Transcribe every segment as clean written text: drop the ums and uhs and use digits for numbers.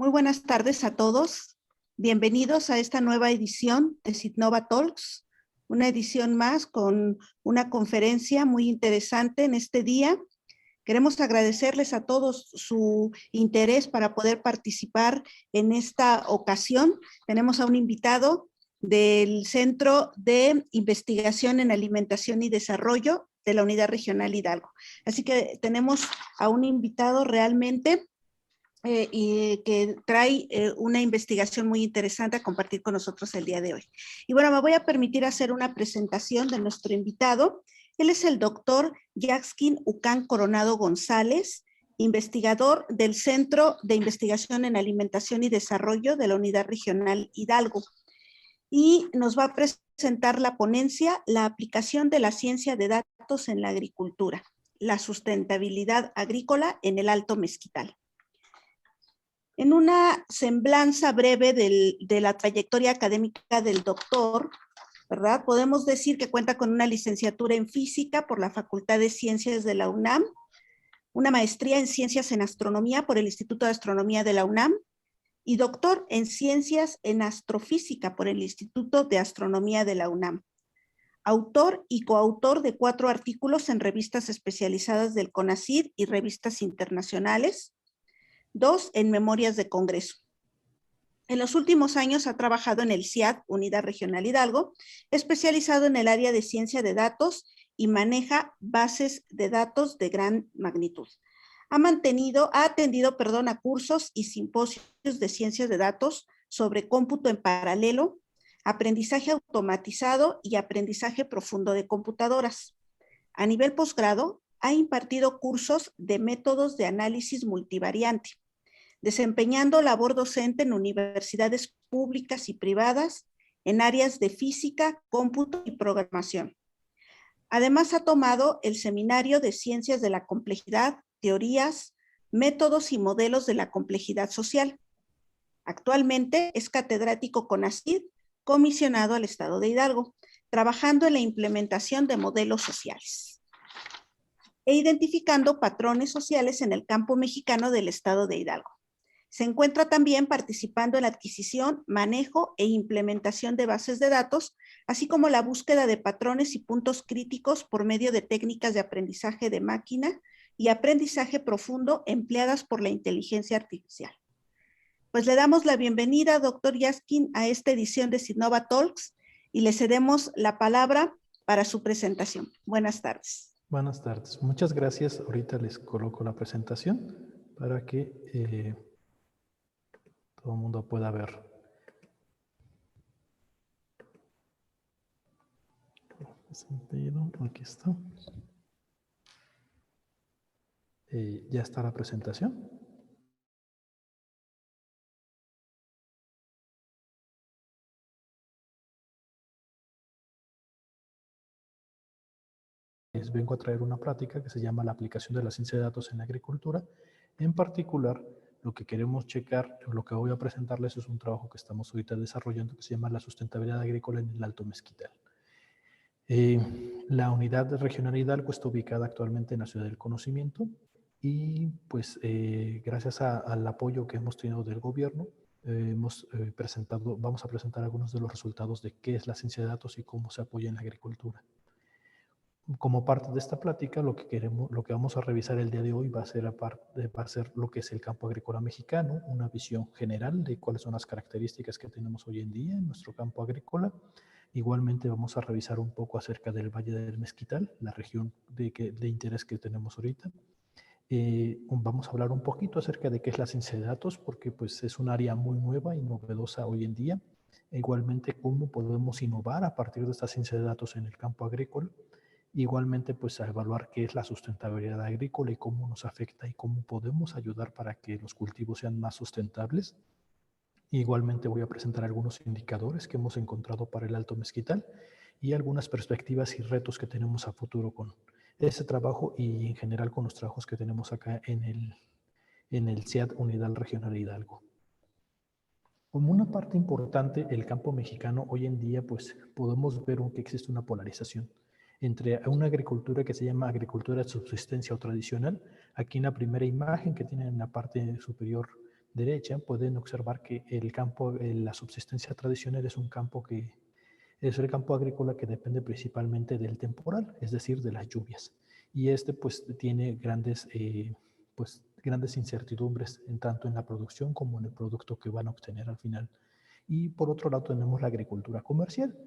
Muy buenas tardes a todos. Bienvenidos a esta nueva edición de Sitnova Talks, una edición más con una conferencia muy interesante en este día. Queremos agradecerles a todos su interés para poder participar en esta ocasión. Tenemos a un invitado del Centro de Investigación en Alimentación y Desarrollo de la Unidad Regional Hidalgo. Así que tenemos a un invitado realmente y que trae una investigación muy interesante a compartir con nosotros el día de hoy. Y bueno, me voy a permitir hacer una presentación de nuestro invitado. Él es el doctor Yaxkin Ucán Coronado González, investigador del Centro de Investigación en Alimentación y Desarrollo de la Unidad Regional Hidalgo. Y nos va a presentar la ponencia, la aplicación de la ciencia de datos en la agricultura, la sustentabilidad agrícola en el Alto Mezquital. En una semblanza breve de la trayectoria académica del doctor, ¿verdad? Podemos decir que cuenta con una licenciatura en física por la Facultad de Ciencias de la UNAM, una maestría en ciencias en astronomía por el Instituto de Astronomía de la UNAM y doctor en ciencias en astrofísica por el Instituto de Astronomía de la UNAM. Autor y coautor de 4 artículos en revistas especializadas del CONACYT y revistas internacionales, 2 en memorias de congreso. En los últimos años ha trabajado en el CIAD, Unidad Regional Hidalgo, especializado en el área de ciencia de datos y maneja bases de datos de gran magnitud. Ha atendido a cursos y simposios de ciencias de datos sobre cómputo en paralelo, aprendizaje automatizado y aprendizaje profundo de computadoras. A nivel posgrado, ha impartido cursos de métodos de análisis multivariante, desempeñando labor docente en universidades públicas y privadas en áreas de física, cómputo y programación. Además, ha tomado el Seminario de Ciencias de la Complejidad, Teorías, Métodos y Modelos de la Complejidad Social. Actualmente es catedrático CONACYT, comisionado al Estado de Hidalgo, trabajando en la implementación de modelos sociales e identificando patrones sociales en el campo mexicano del Estado de Hidalgo. Se encuentra también participando en la adquisición, manejo e implementación de bases de datos, así como la búsqueda de patrones y puntos críticos por medio de técnicas de aprendizaje de máquina y aprendizaje profundo empleadas por la inteligencia artificial. Pues le damos la bienvenida, doctor Yaxkin, a esta edición de Sitnova Talks y le cedemos la palabra para su presentación. Buenas tardes. Buenas tardes. Muchas gracias. Ahorita les coloco la presentación para que todo el mundo pueda ver. Aquí está. ¿Ya está la presentación? Les vengo a traer una práctica que se llama la aplicación de la ciencia de datos en la agricultura. En particular, lo que queremos checar, lo que voy a presentarles es un trabajo que estamos ahorita desarrollando que se llama la sustentabilidad agrícola en el Alto Mezquital. La unidad regional Hidalgo está ubicada actualmente en la Ciudad del Conocimiento y pues gracias al apoyo que hemos tenido del gobierno, vamos a presentar algunos de los resultados de qué es la ciencia de datos y cómo se apoya en la agricultura. Como parte de esta plática, lo que vamos a revisar el día de hoy va a ser lo que es el campo agrícola mexicano, una visión general de cuáles son las características que tenemos hoy en día en nuestro campo agrícola. Igualmente vamos a revisar un poco acerca del Valle del Mezquital, la región de interés que tenemos ahorita. Vamos a hablar un poquito acerca de qué es la ciencia de datos, porque pues, es un área muy nueva y novedosa hoy en día. Igualmente, cómo podemos innovar a partir de esta ciencia de datos en el campo agrícola. Igualmente, pues a evaluar qué es la sustentabilidad agrícola y cómo nos afecta y cómo podemos ayudar para que los cultivos sean más sustentables. Igualmente voy a presentar algunos indicadores que hemos encontrado para el Alto Mezquital y algunas perspectivas y retos que tenemos a futuro con ese trabajo y en general con los trabajos que tenemos acá en el CIAD Unidad Regional Hidalgo. Como una parte importante, el campo mexicano hoy en día, pues podemos ver que existe una polarización entre una agricultura que se llama agricultura de subsistencia o tradicional. Aquí en la primera imagen que tienen en la parte superior derecha pueden observar que el campo, la subsistencia tradicional es un campo que es el campo agrícola que depende principalmente del temporal, es decir, de las lluvias. Y este pues tiene grandes incertidumbres en tanto en la producción como en el producto que van a obtener al final. Y por otro lado tenemos la agricultura comercial,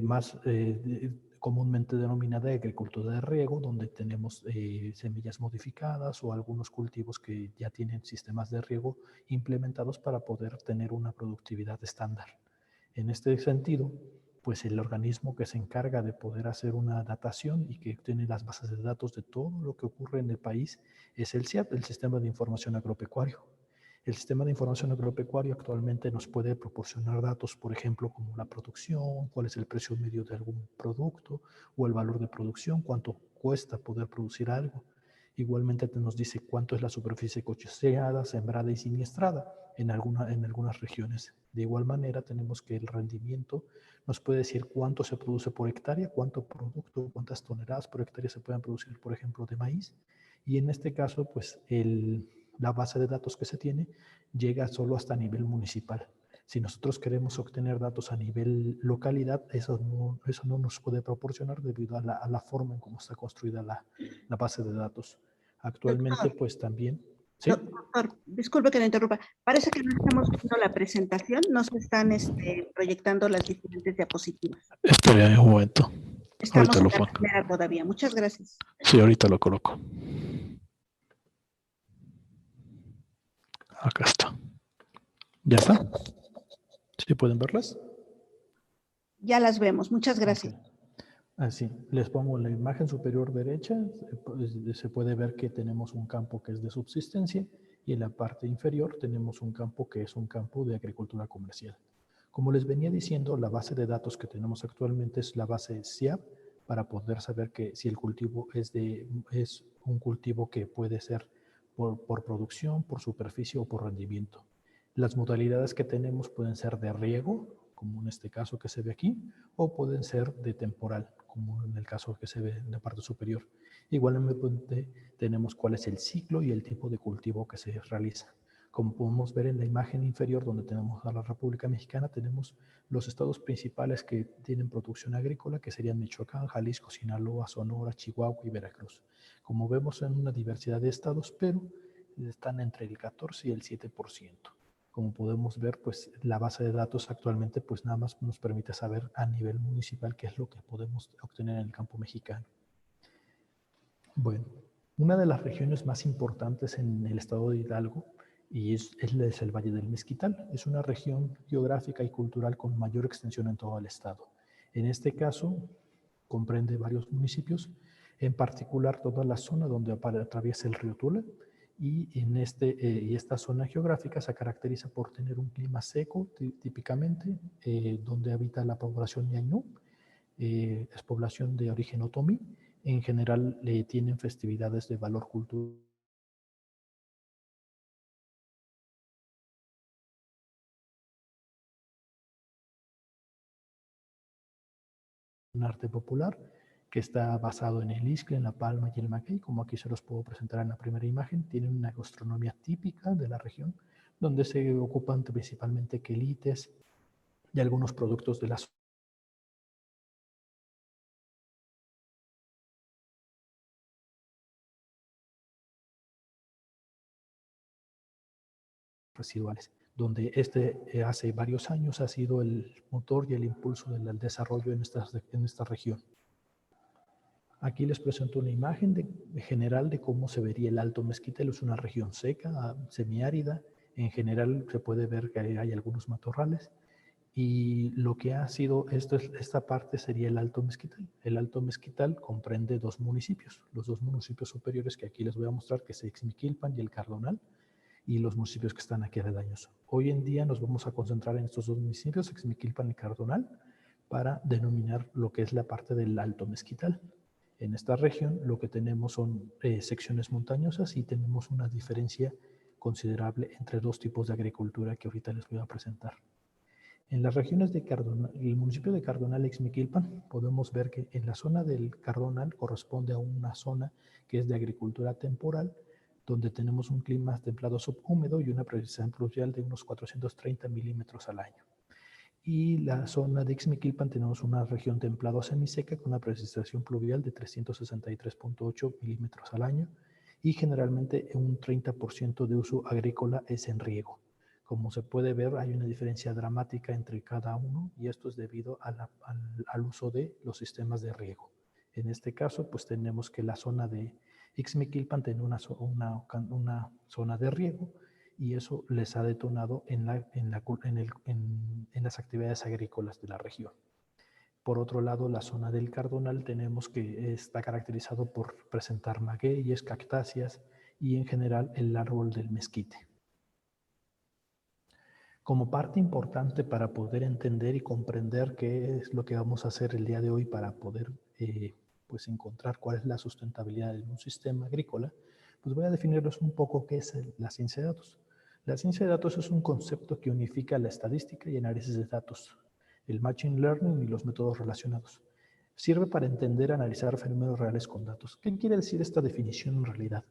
más comúnmente denominada agricultura de riego, donde tenemos semillas modificadas o algunos cultivos que ya tienen sistemas de riego implementados para poder tener una productividad estándar. En este sentido, pues el organismo que se encarga de poder hacer una datación y que tiene las bases de datos de todo lo que ocurre en el país es el SIAP, el Sistema de Información Agropecuario. El sistema de información agropecuario actualmente nos puede proporcionar datos, por ejemplo, como la producción, cuál es el precio medio de algún producto o el valor de producción, cuánto cuesta poder producir algo. Igualmente nos dice cuánto es la superficie cosecheada, sembrada y siniestrada en algunas regiones. De igual manera tenemos que el rendimiento nos puede decir cuánto se produce por hectárea, cuánto producto, cuántas toneladas por hectárea se pueden producir, por ejemplo, de maíz. Y en este caso, pues la base de datos que se tiene llega solo hasta nivel municipal. Si nosotros queremos obtener datos a nivel localidad, eso no nos puede proporcionar debido a la forma en cómo está construida la base de datos. Actualmente, Doctor, pues también... ¿Sí? doctor, disculpe que le interrumpa. Parece que no estamos viendo la presentación, no se están proyectando las diferentes diapositivas. Espera un momento. Estamos Ahorita en lo la pongo. primera todavía. Muchas gracias. Sí, ahorita lo coloco. Acá está. ¿Ya está? ¿Sí pueden verlas? Ya las vemos. Muchas gracias. Okay. Así, les pongo la imagen superior derecha, se puede ver que tenemos un campo que es de subsistencia y en la parte inferior tenemos un campo que es un campo de agricultura comercial. Como les venía diciendo, la base de datos que tenemos actualmente es la base SIAP para poder saber que si el cultivo es un cultivo que puede ser por producción, por superficie o por rendimiento. Las modalidades que tenemos pueden ser de riego, como en este caso que se ve aquí, o pueden ser de temporal, como en el caso que se ve en la parte superior. Igualmente tenemos cuál es el ciclo y el tipo de cultivo que se realiza. Como podemos ver en la imagen inferior donde tenemos a la República Mexicana, tenemos los estados principales que tienen producción agrícola, que serían Michoacán, Jalisco, Sinaloa, Sonora, Chihuahua y Veracruz. Como vemos, en una diversidad de estados, pero están entre el 14 y el 7%. Como podemos ver, pues la base de datos actualmente pues nada más nos permite saber a nivel municipal qué es lo que podemos obtener en el campo mexicano. Bueno, una de las regiones más importantes en el estado de Hidalgo y es el Valle del Mezquital. Es una región geográfica y cultural con mayor extensión en todo el estado. En este caso, comprende varios municipios, en particular toda la zona donde atraviesa el río Tula, y esta zona geográfica se caracteriza por tener un clima seco, típicamente, donde habita la población ñañú, es población de origen otomí. En general tienen festividades de valor cultural, un arte popular que está basado en el iscle, en la palma y el maguey, como aquí se los puedo presentar en la primera imagen. Tienen una gastronomía típica de la región, donde se ocupan principalmente quelites y algunos productos de las residuales, donde hace varios años ha sido el motor y el impulso del desarrollo en esta región. Aquí les presento una imagen general de cómo se vería el Alto Mezquital. Es una región seca, semiárida. En general se puede ver que hay algunos matorrales. Y lo que ha sido, esta parte sería el Alto Mezquital. El Alto Mezquital comprende dos municipios, los dos municipios superiores que aquí les voy a mostrar, que es Ixmiquilpan y el Cardonal, y los municipios que están aquí aledaños. Hoy en día nos vamos a concentrar en estos dos municipios, Ixmiquilpan y Cardonal, para denominar lo que es la parte del Alto Mezquital. En esta región lo que tenemos son secciones montañosas y tenemos una diferencia considerable entre dos tipos de agricultura que ahorita les voy a presentar. En las regiones de Cardonal, el municipio de Cardonal, Ixmiquilpan, podemos ver que en la zona del Cardonal corresponde a una zona que es de agricultura temporal, donde tenemos un clima templado subhúmedo y una precipitación pluvial de unos 430 milímetros al año. Y la zona de Ixmiquilpan tenemos una región templado semiseca con una precipitación pluvial de 363.8 milímetros al año y generalmente un 30% de uso agrícola es en riego. Como se puede ver, hay una diferencia dramática entre cada uno y esto es debido al uso de los sistemas de riego. En este caso, pues tenemos que la zona de Ixmiquilpan tiene una zona de riego y eso les ha detonado en las actividades agrícolas de la región. Por otro lado, la zona del Cardonal tenemos que está caracterizado por presentar magueyes, cactáceas y en general el árbol del mezquite. Como parte importante para poder entender y comprender qué es lo que vamos a hacer el día de hoy para poder pues encontrar cuál es la sustentabilidad de un sistema agrícola, pues voy a definirles un poco qué es la ciencia de datos. La ciencia de datos es un concepto que unifica la estadística y análisis de datos, el machine learning y los métodos relacionados. Sirve para entender y analizar fenómenos reales con datos. ¿Qué quiere decir esta definición en realidad?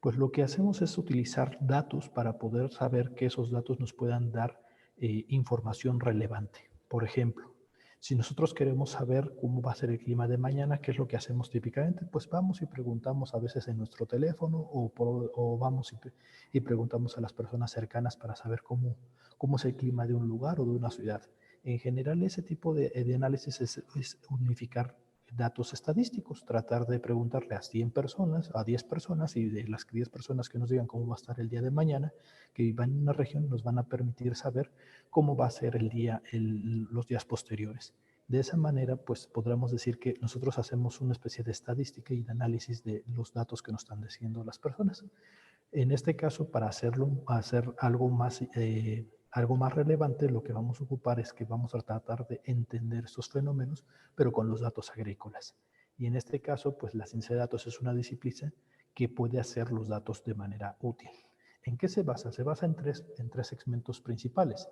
Pues lo que hacemos es utilizar datos para poder saber que esos datos nos puedan dar información relevante. Por ejemplo, si nosotros queremos saber cómo va a ser el clima de mañana, ¿qué es lo que hacemos típicamente? Pues vamos y preguntamos a veces en nuestro teléfono o vamos y preguntamos a las personas cercanas para saber cómo es el clima de un lugar o de una ciudad. En general, ese tipo de análisis es unificar datos estadísticos, tratar de preguntarle a 100 personas, a 10 personas, y de las 10 personas que nos digan cómo va a estar el día de mañana, que vivan en una región, nos van a permitir saber cómo va a ser el día, los días posteriores. De esa manera, pues podremos decir que nosotros hacemos una especie de estadística y de análisis de los datos que nos están diciendo las personas. En este caso, para hacer algo más relevante, lo que vamos a ocupar es que vamos a tratar de entender estos fenómenos, pero con los datos agrícolas. Y en este caso, pues la ciencia de datos es una disciplina que puede hacer los datos de manera útil. ¿En qué se basa? Se basa en tres segmentos principales.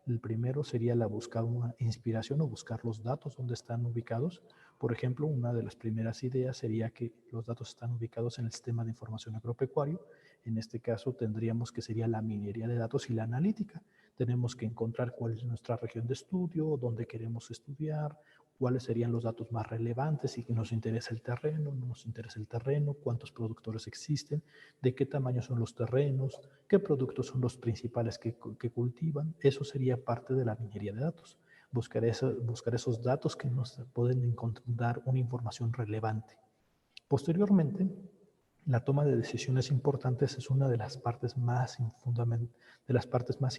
El primero sería la buscar una inspiración o buscar los datos donde están ubicados. Por ejemplo, una de las primeras ideas sería que los datos están ubicados en el sistema de información agropecuario. En este caso tendríamos que sería la minería de datos y la analítica. Tenemos que encontrar cuál es nuestra región de estudio, dónde queremos estudiar, cuáles serían los datos más relevantes, si nos interesa el terreno, no nos interesa el terreno, cuántos productores existen, de qué tamaño son los terrenos, qué productos son los principales que cultivan. Eso sería parte de la minería de datos. Buscar esos datos que nos pueden dar una información relevante. Posteriormente, la toma de decisiones importantes es una de las partes más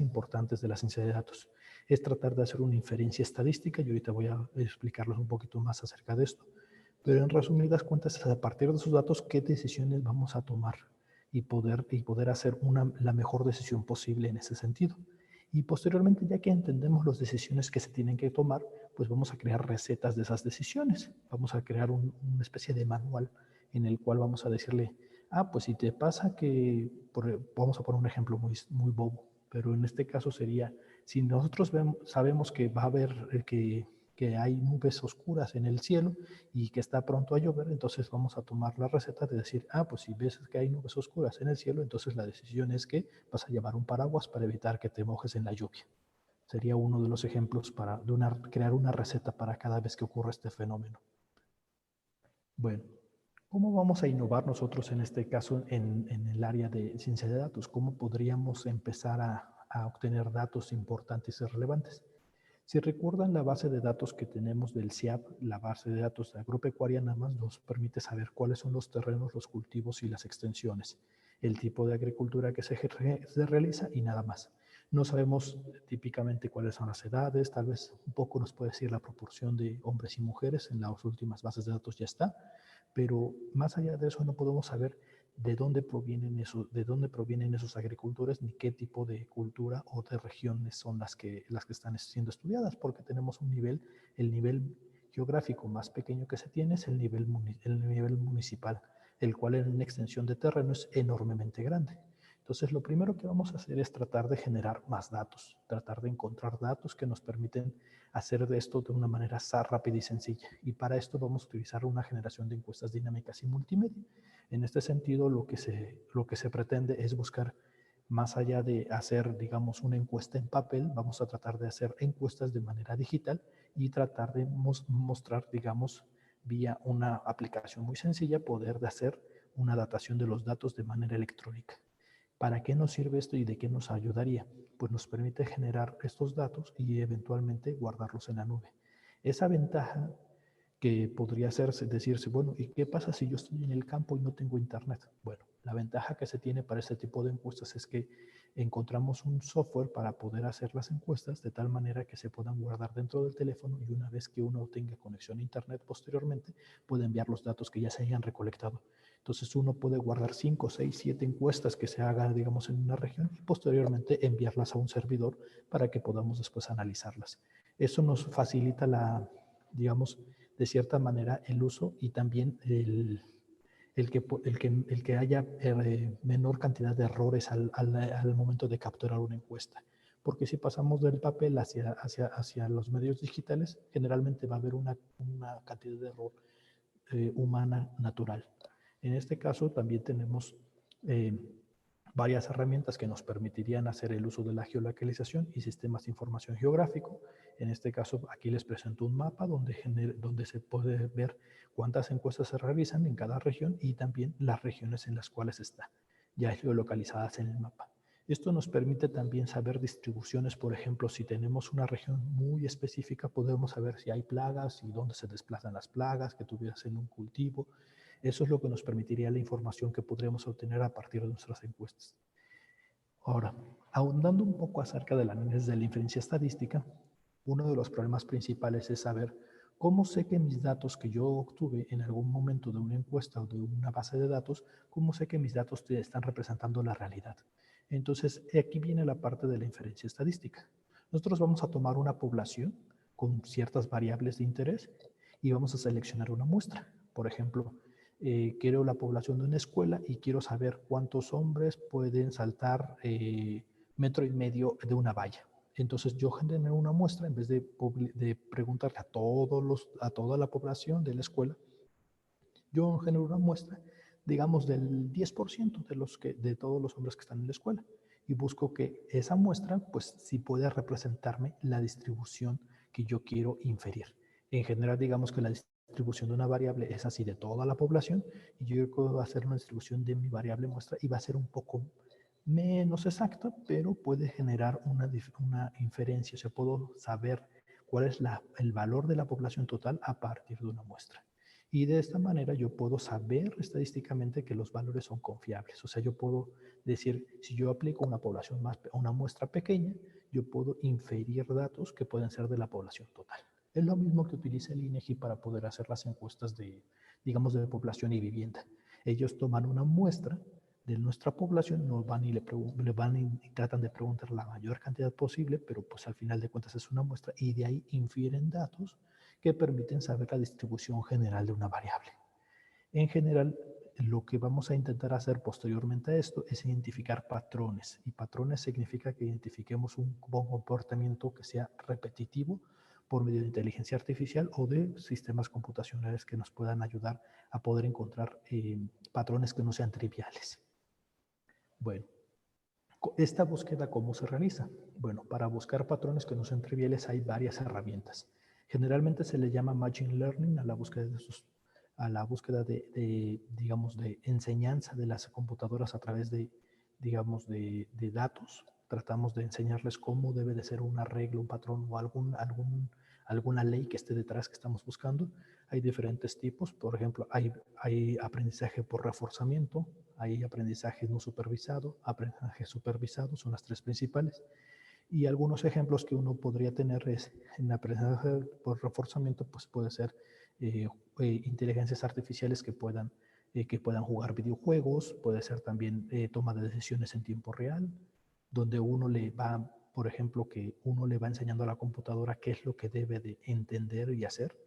importantes de la ciencia de datos. Es tratar de hacer una inferencia estadística, y ahorita voy a explicarles un poquito más acerca de esto. Pero en resumidas cuentas, es a partir de esos datos, qué decisiones vamos a tomar y poder hacer la mejor decisión posible en ese sentido. Y posteriormente, ya que entendemos las decisiones que se tienen que tomar, pues vamos a crear recetas de esas decisiones. Vamos a crear una especie de manual en el cual vamos a decirle, pues si te pasa que, vamos a poner un ejemplo muy bobo, pero en este caso sería, si nosotros sabemos que va a haber, que hay nubes oscuras en el cielo y que está pronto a llover, entonces vamos a tomar la receta de decir, pues si ves que hay nubes oscuras en el cielo, entonces la decisión es que vas a llevar un paraguas para evitar que te mojes en la lluvia. Sería uno de los ejemplos crear una receta para cada vez que ocurra este fenómeno. Bueno, ¿cómo vamos a innovar nosotros en este caso en el área de ciencia de datos? ¿Cómo podríamos empezar a obtener datos importantes y relevantes? Si recuerdan la base de datos que tenemos del CIAP, la base de datos agropecuaria nada más nos permite saber cuáles son los terrenos, los cultivos y las extensiones, el tipo de agricultura que se realiza y nada más. No sabemos típicamente cuáles son las edades, tal vez un poco nos puede decir la proporción de hombres y mujeres, en las últimas bases de datos ya está, pero más allá de eso no podemos saber de dónde provienen esos agricultores, ni qué tipo de cultura o de regiones son las que están siendo estudiadas, porque tenemos el nivel geográfico más pequeño que se tiene es el nivel municipal, el cual en una extensión de terreno es enormemente grande. Entonces, lo primero que vamos a hacer es tratar de generar más datos, tratar de encontrar datos que nos permiten hacer de esto de una manera rápida y sencilla. Y para esto vamos a utilizar una generación de encuestas dinámicas y multimedia. En este sentido, lo que se pretende es buscar, más allá de hacer, digamos, una encuesta en papel, vamos a tratar de hacer encuestas de manera digital y tratar de mostrar, digamos, vía una aplicación muy sencilla, poder hacer una datación de los datos de manera electrónica. ¿Para qué nos sirve esto y de qué nos ayudaría? Pues nos permite generar estos datos y eventualmente guardarlos en la nube. Esa ventaja que podría decirse, bueno, ¿y qué pasa si yo estoy en el campo y no tengo internet? Bueno, la ventaja que se tiene para este tipo de encuestas es que encontramos un software para poder hacer las encuestas de tal manera que se puedan guardar dentro del teléfono y una vez que uno tenga conexión a internet posteriormente, puede enviar los datos que ya se hayan recolectado. Entonces uno puede guardar 5, 6, 7 encuestas que se hagan, digamos, en una región y posteriormente enviarlas a un servidor para que podamos después analizarlas. Eso nos facilita digamos, de cierta manera el uso y también el que haya menor cantidad de errores al momento de capturar una encuesta. Porque si pasamos del papel hacia los medios digitales, generalmente va a haber una cantidad de error humana natural. En este caso también tenemos varias herramientas que nos permitirían hacer el uso de la geolocalización y sistemas de información geográfico. En este caso, aquí les presento un mapa donde se puede ver cuántas encuestas se realizan en cada región y también las regiones en las cuales están ya geolocalizadas en el mapa. Esto nos permite también saber distribuciones, por ejemplo, si tenemos una región muy específica, podemos saber si hay plagas y dónde se desplazan las plagas que tuvieras en un cultivo. Eso es lo que nos permitiría la información que podríamos obtener a partir de nuestras encuestas. Ahora, ahondando un poco acerca del análisis de la inferencia estadística, uno de los problemas principales es saber cómo sé que mis datos que yo obtuve en algún momento de una encuesta o de una base de datos, cómo sé que mis datos están representando la realidad. Entonces, aquí viene la parte de la inferencia estadística. Nosotros vamos a tomar una población con ciertas variables de interés y vamos a seleccionar una muestra. Por ejemplo, quiero la población de una escuela y quiero saber cuántos hombres pueden saltar 1,5 metros de una valla. Entonces yo genero una muestra en vez de preguntarle a toda la población de la escuela, yo genero una muestra, digamos, del 10% de todos los hombres que están en la escuela y busco que esa muestra, pues sí pueda representarme la distribución que yo quiero inferir. En general, digamos que la distribución de una variable es así de toda la población y yo puedo hacer una distribución de mi variable muestra y va a ser un poco menos exacta, pero puede generar una inferencia, o sea, puedo saber cuál es el valor de la población total a partir de una muestra. Y de esta manera yo puedo saber estadísticamente que los valores son confiables. O sea, yo puedo decir, si yo aplico una muestra pequeña, yo puedo inferir datos que pueden ser de la población total. Es lo mismo que utiliza el INEGI para poder hacer las encuestas digamos, de población y vivienda. Ellos toman una muestra de nuestra población, nos van y y tratan de preguntar la mayor cantidad posible, pero pues al final de cuentas es una muestra y de ahí infieren datos que permiten saber la distribución general de una variable. En general, lo que vamos a intentar hacer posteriormente a esto es identificar patrones. Y patrones significa que identifiquemos un comportamiento que sea repetitivo por medio de inteligencia artificial o de sistemas computacionales que nos puedan ayudar a poder encontrar patrones que no sean triviales. Bueno, esta búsqueda, ¿cómo se realiza? Bueno, para buscar patrones que no sean triviales hay varias herramientas. Generalmente se le llama Machine Learning a la búsqueda digamos, de enseñanza de las computadoras a través digamos, de datos. Tratamos de enseñarles cómo debe de ser una regla, un patrón o alguna ley que esté detrás que estamos buscando. Hay diferentes tipos, por ejemplo, hay aprendizaje por reforzamiento, hay aprendizaje no supervisado, aprendizaje supervisado, son las tres principales. Y algunos ejemplos que uno podría tener es en aprendizaje por reforzamiento, pues puede ser inteligencias artificiales que puedan jugar videojuegos, puede ser también toma de decisiones en tiempo real, donde uno le va, por ejemplo, que uno le va enseñando a la computadora qué es lo que debe de entender y hacer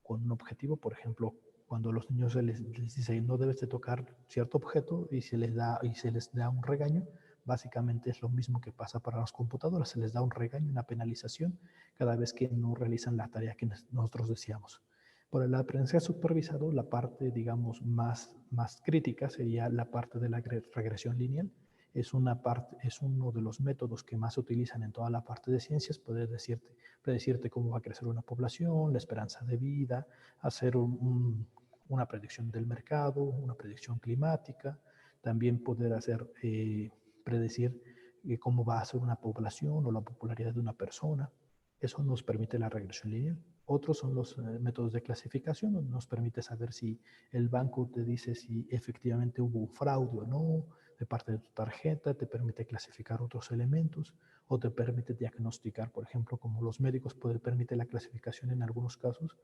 con un objetivo. Por ejemplo, cuando a los niños les dice no debes de tocar cierto objeto y se les da un regaño, básicamente es lo mismo que pasa para las computadoras. Se les da un regaño, una penalización cada vez que no realizan la tarea que nosotros deseamos. Por el aprendizaje supervisado, la parte, digamos, más crítica sería la parte de la regresión lineal. Es uno de los métodos que más se utilizan en toda la parte de ciencias, poder predecirte cómo va a crecer una población, la esperanza de vida, hacer una predicción del mercado, una predicción climática, también poder predecir cómo va a ser una población o la popularidad de una persona. Eso nos permite la regresión lineal. Otros son los métodos de clasificación, donde nos permite saber si el banco te dice si efectivamente hubo un fraude o no de parte de tu tarjeta, te permite clasificar otros elementos o te permite diagnosticar, por ejemplo, como los médicos permite la clasificación en algunos casos.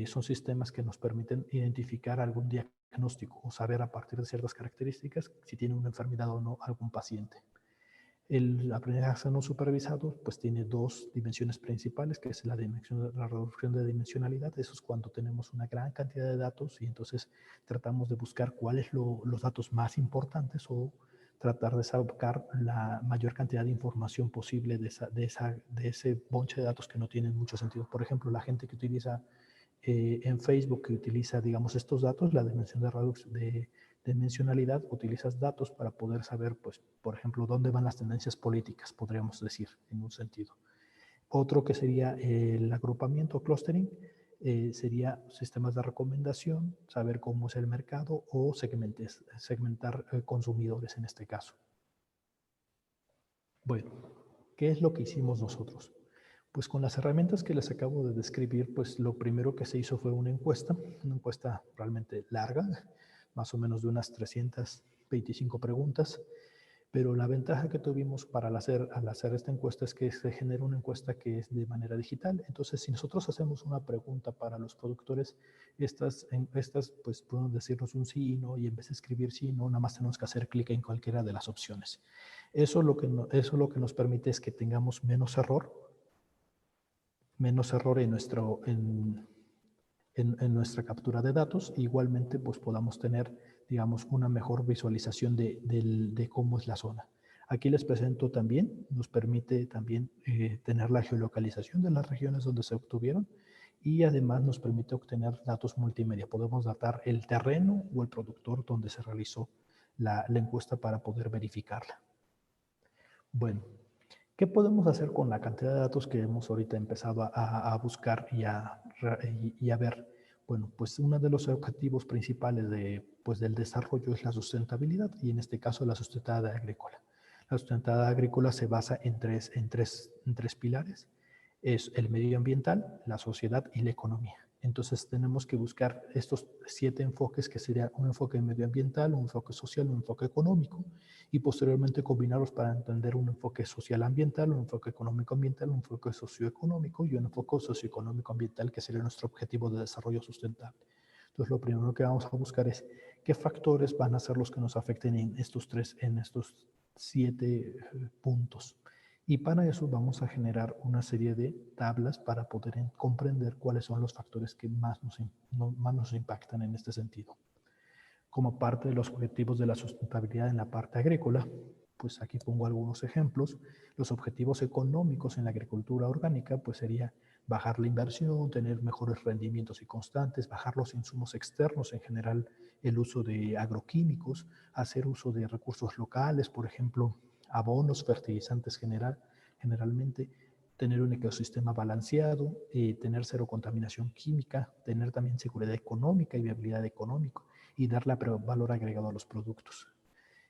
Son sistemas que nos permiten identificar algún diagnóstico o saber a partir de ciertas características si tiene una enfermedad o no algún paciente. El aprendizaje no supervisado pues tiene dos dimensiones principales, que es la reducción de dimensionalidad. Eso es cuando tenemos una gran cantidad de datos y entonces tratamos de buscar cuáles los datos más importantes o tratar de sacar la mayor cantidad de información posible de ese bonche de datos que no tienen mucho sentido. Por ejemplo, la gente que utiliza en Facebook, que utiliza, digamos, estos datos, la dimensión de dimensionalidad, utilizas datos para poder saber, pues, por ejemplo, dónde van las tendencias políticas, podríamos decir, en un sentido. Otro que sería el agrupamiento, clustering, sería sistemas de recomendación, saber cómo es el mercado o segmentar consumidores en este caso. Bueno, ¿qué es lo que hicimos nosotros? Pues con las herramientas que les acabo de describir, pues lo primero que se hizo fue una encuesta realmente larga, más o menos de unas 325 preguntas, pero la ventaja que tuvimos al hacer esta encuesta es que se genera una encuesta que es de manera digital. Entonces, si nosotros hacemos una pregunta para los productores, estas pues pueden decirnos un sí y no, y en vez de escribir sí y no, nada más tenemos que hacer clic en cualquiera de las opciones. Eso lo que nos permite es que tengamos menos error en nuestra captura de datos. Igualmente, pues podamos tener, digamos, una mejor visualización de cómo es la zona. Aquí les presento también, nos permite también tener la geolocalización de las regiones donde se obtuvieron y además nos permite obtener datos multimedia. Podemos datar el terreno o el productor donde se realizó la encuesta para poder verificarla. Bueno, ¿qué podemos hacer con la cantidad de datos que hemos ahorita empezado a buscar y a ver? Bueno, pues uno de los objetivos principales del desarrollo es la sustentabilidad y en este caso la sustentabilidad agrícola. La sustentabilidad agrícola se basa en tres pilares. Es el medio ambiental, la sociedad y la economía. Entonces tenemos que buscar estos 7 enfoques, que sería un enfoque medioambiental, un enfoque social, un enfoque económico, y posteriormente combinarlos para entender un enfoque social ambiental, un enfoque económico ambiental, un enfoque socioeconómico y un enfoque socioeconómico ambiental, que sería nuestro objetivo de desarrollo sustentable. Entonces lo primero que vamos a buscar es qué factores van a ser los que nos afecten en estos 7 puntos. Y para eso vamos a generar una serie de tablas para poder comprender cuáles son los factores que más nos impactan en este sentido. Como parte de los objetivos de la sustentabilidad en la parte agrícola, pues aquí pongo algunos ejemplos. Los objetivos económicos en la agricultura orgánica, pues sería bajar la inversión, tener mejores rendimientos y constantes, bajar los insumos externos, en general el uso de agroquímicos, hacer uso de recursos locales, por ejemplo, abonos, fertilizantes generalmente, tener un ecosistema balanceado, tener cero contaminación química, tener también seguridad económica y viabilidad económica y darle valor agregado a los productos.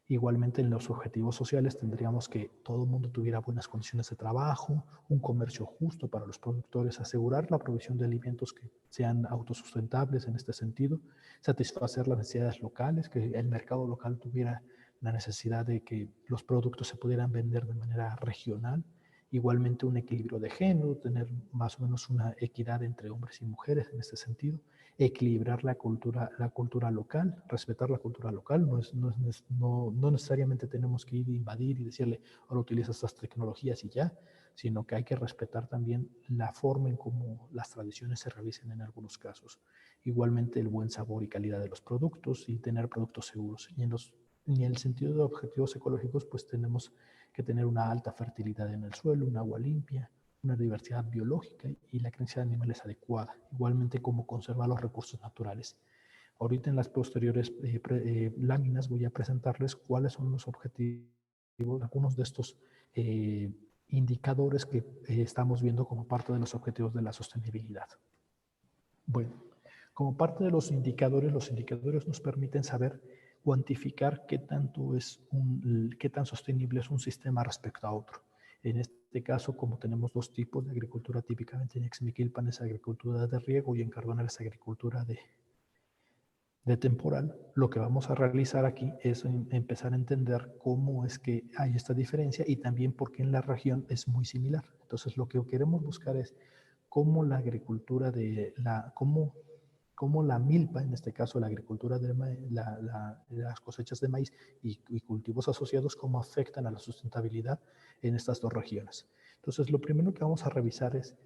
Igualmente en los objetivos sociales tendríamos que todo el mundo tuviera buenas condiciones de trabajo, un comercio justo para los productores, asegurar la provisión de alimentos que sean autosustentables en este sentido, satisfacer las necesidades locales, que el mercado local tuviera la necesidad de que los productos se pudieran vender de manera regional, igualmente un equilibrio de género, tener más o menos una equidad entre hombres y mujeres en este sentido, equilibrar la cultura local, respetar la cultura local, no necesariamente tenemos que ir a invadir y decirle, ahora utiliza estas tecnologías y ya, sino que hay que respetar también la forma en cómo las tradiciones se realizan en algunos casos. Igualmente el buen sabor y calidad de los productos y tener productos seguros. Y en los Y en el sentido de objetivos ecológicos, pues tenemos que tener una alta fertilidad en el suelo, un agua limpia, una diversidad biológica y la creencia de animales adecuada, igualmente como conservar los recursos naturales. Ahorita en las posteriores láminas voy a presentarles cuáles son los objetivos, algunos de estos indicadores que estamos viendo como parte de los objetivos de la sostenibilidad. Bueno, como parte de los indicadores nos permiten saber cuantificar qué tan sostenible es un sistema respecto a otro. En este caso, como tenemos dos tipos de agricultura, típicamente en Ixmiquilpan es agricultura de riego y en Cardonal es agricultura de temporal, lo que vamos a realizar aquí es empezar a entender cómo es que hay esta diferencia y también por qué en la región es muy similar. Entonces, lo que queremos buscar es cómo la agricultura cómo la milpa, en este caso la agricultura de las cosechas de maíz y cultivos asociados, cómo afectan a la sustentabilidad en estas dos regiones. Entonces, lo primero que vamos a revisar es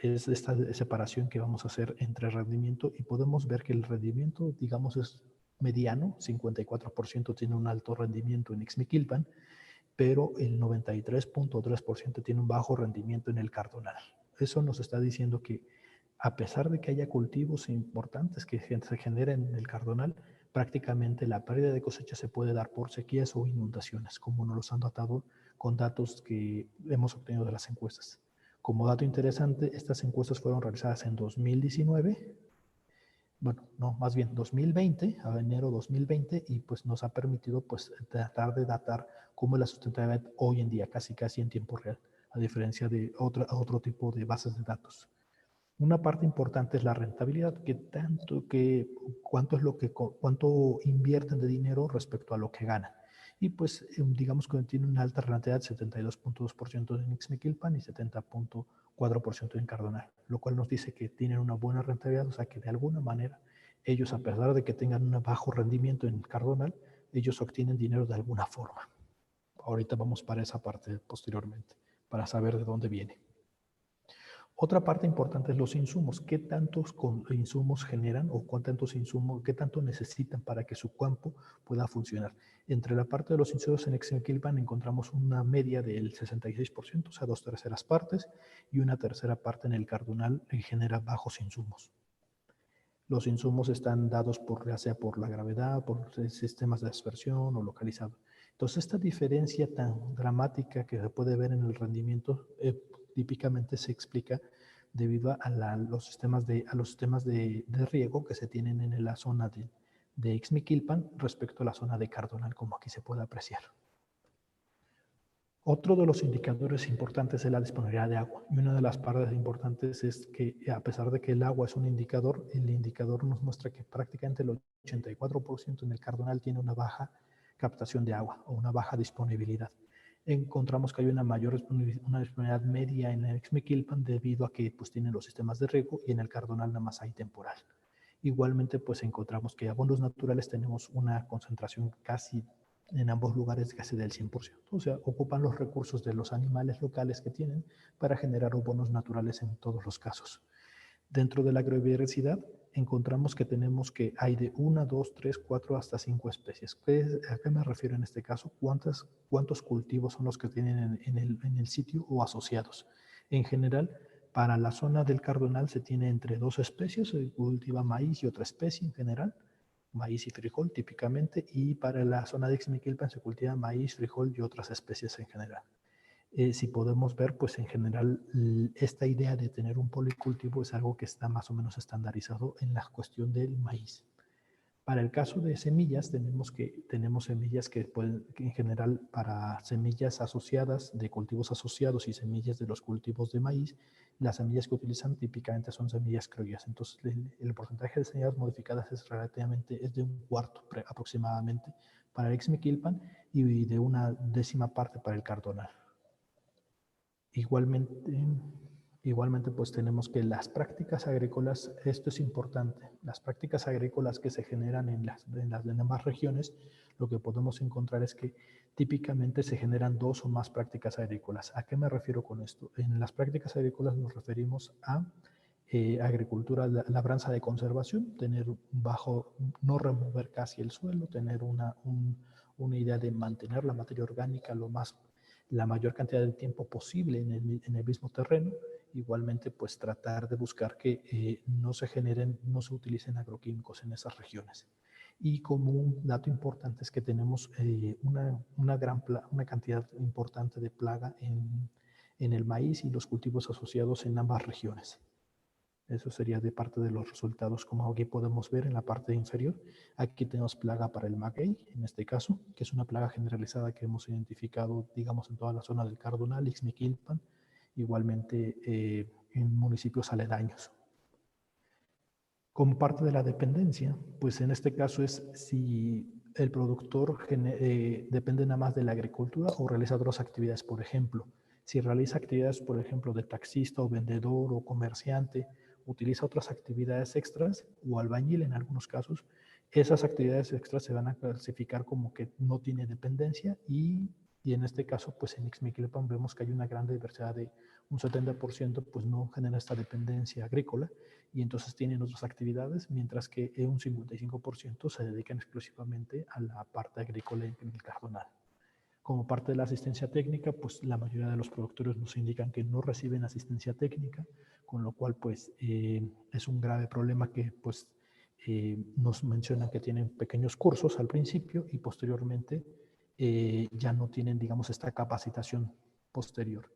esta separación que vamos a hacer entre rendimiento y podemos ver que el rendimiento, digamos, es mediano, 54% tiene un alto rendimiento en Ixmiquilpan, pero el 93.3% tiene un bajo rendimiento en el Cardonal. Eso nos está diciendo que a pesar de que haya cultivos importantes que se generen en el Cardonal, prácticamente la pérdida de cosecha se puede dar por sequías o inundaciones, como nos los han datado con datos que hemos obtenido de las encuestas. Como dato interesante, estas encuestas fueron realizadas en 2019, bueno, no, más bien 2020, a enero 2020, y pues nos ha permitido pues tratar de datar cómo es la sustentabilidad hoy en día, casi en tiempo real, a diferencia de otro tipo de bases de datos. Una parte importante es la rentabilidad, cuánto invierten de dinero respecto a lo que ganan. Y pues digamos que tiene una alta rentabilidad, 72.2% en Ixmiquilpan y 70.4% en Cardonal, lo cual nos dice que tienen una buena rentabilidad, o sea que de alguna manera ellos, a pesar de que tengan un bajo rendimiento en Cardonal, ellos obtienen dinero de alguna forma. Ahorita vamos para esa parte posteriormente, para saber de dónde viene. Otra parte importante es los insumos. ¿Qué tantos insumos generan o qué tanto necesitan para que su campo pueda funcionar? Entre la parte de los insumos en Ixmiquilpan encontramos una media del 66%, o sea, 2/3 partes, y una tercera parte en el Cardonal genera bajos insumos. Los insumos están dados ya sea por la gravedad, por sistemas de dispersión o localizado. Entonces, esta diferencia tan dramática que se puede ver en el rendimiento típicamente se explica debido a los sistemas de riego que se tienen en la zona de Ixmiquilpan respecto a la zona de Cardonal, como aquí se puede apreciar. Otro de los indicadores importantes es la disponibilidad de agua. Y una de las partes importantes es que, a pesar de que el agua es un indicador, el indicador nos muestra que prácticamente el 84% en el Cardonal tiene una baja captación de agua o una baja disponibilidad. Encontramos que hay una disponibilidad media en el Ixmiquilpan debido a que pues, tienen los sistemas de riego y en el Cardonal nada más hay temporal. Igualmente, pues encontramos que abonos naturales tenemos una concentración casi en ambos lugares casi del 100%. O sea, ocupan los recursos de los animales locales que tienen para generar abonos naturales en todos los casos. Dentro de la agrobiodiversidad encontramos que hay de 1, 2, 3, 4 hasta 5 especies. ¿A qué me refiero en este caso? ¿Cuántos cultivos son los que tienen en el sitio o asociados? En general, para la zona del Cardonal se tiene entre 2 especies, se cultiva maíz y otra especie en general, maíz y frijol típicamente, y para la zona de Ixmiquilpan se cultiva maíz, frijol y otras especies en general. Si podemos ver, pues en general esta idea de tener un policultivo es algo que está más o menos estandarizado en la cuestión del maíz. Para el caso de semillas, tenemos semillas que en general, para semillas asociadas, de cultivos asociados y semillas de los cultivos de maíz, las semillas que utilizan típicamente son semillas criollas. Entonces, el porcentaje de semillas modificadas es de 1/4 aproximadamente para el Ixmiquilpan y de 1/10 parte para el Cardonal. Igualmente, pues tenemos que las prácticas agrícolas, esto es importante, las prácticas agrícolas que se generan en las demás regiones, lo que podemos encontrar es que típicamente se generan 2 o más prácticas agrícolas. ¿A qué me refiero con esto? En las prácticas agrícolas nos referimos a agricultura, labranza de conservación, tener no remover casi el suelo, tener una idea de mantener la materia orgánica la mayor cantidad de tiempo posible en el mismo terreno. Igualmente, pues tratar de buscar que no se utilicen agroquímicos en esas regiones. Y como un dato importante es que tenemos una cantidad importante de plaga en el maíz y los cultivos asociados en ambas regiones. Eso sería de parte de los resultados, como aquí podemos ver en la parte inferior. Aquí tenemos plaga para el maguey, en este caso, que es una plaga generalizada que hemos identificado, digamos, en toda la zona del Cardonal, Ixmiquilpan, igualmente en municipios aledaños. Como parte de la dependencia, pues en este caso es si el productor depende nada más de la agricultura o realiza otras actividades. Por ejemplo, si realiza actividades, por ejemplo, de taxista o vendedor o comerciante, utiliza otras actividades extras o albañil en algunos casos, esas actividades extras se van a clasificar como que no tiene dependencia y en este caso, pues en Ixmiquilpan vemos que hay una gran diversidad de un 70%, pues no genera esta dependencia agrícola y entonces tienen otras actividades, mientras que un 55% se dedican exclusivamente a la parte agrícola en el Cardonal. Como parte de la asistencia técnica, pues la mayoría de los productores nos indican que no reciben asistencia técnica, con lo cual pues es un grave problema que pues nos mencionan que tienen pequeños cursos al principio y posteriormente ya no tienen, digamos, esta capacitación posterior.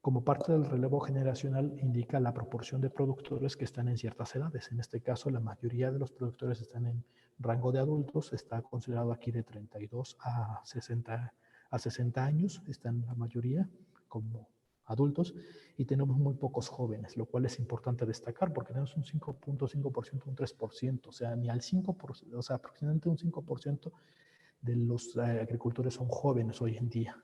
Como parte del relevo generacional indica la proporción de productores que están en ciertas edades. En este caso, la mayoría de los productores están en rango de adultos, está considerado aquí de 32 a 60 años, están la mayoría como adultos, y tenemos muy pocos jóvenes, lo cual es importante destacar porque tenemos un 5.5%, un 3%, o sea, ni al 5%, o sea, aproximadamente un 5% de los agricultores son jóvenes hoy en día.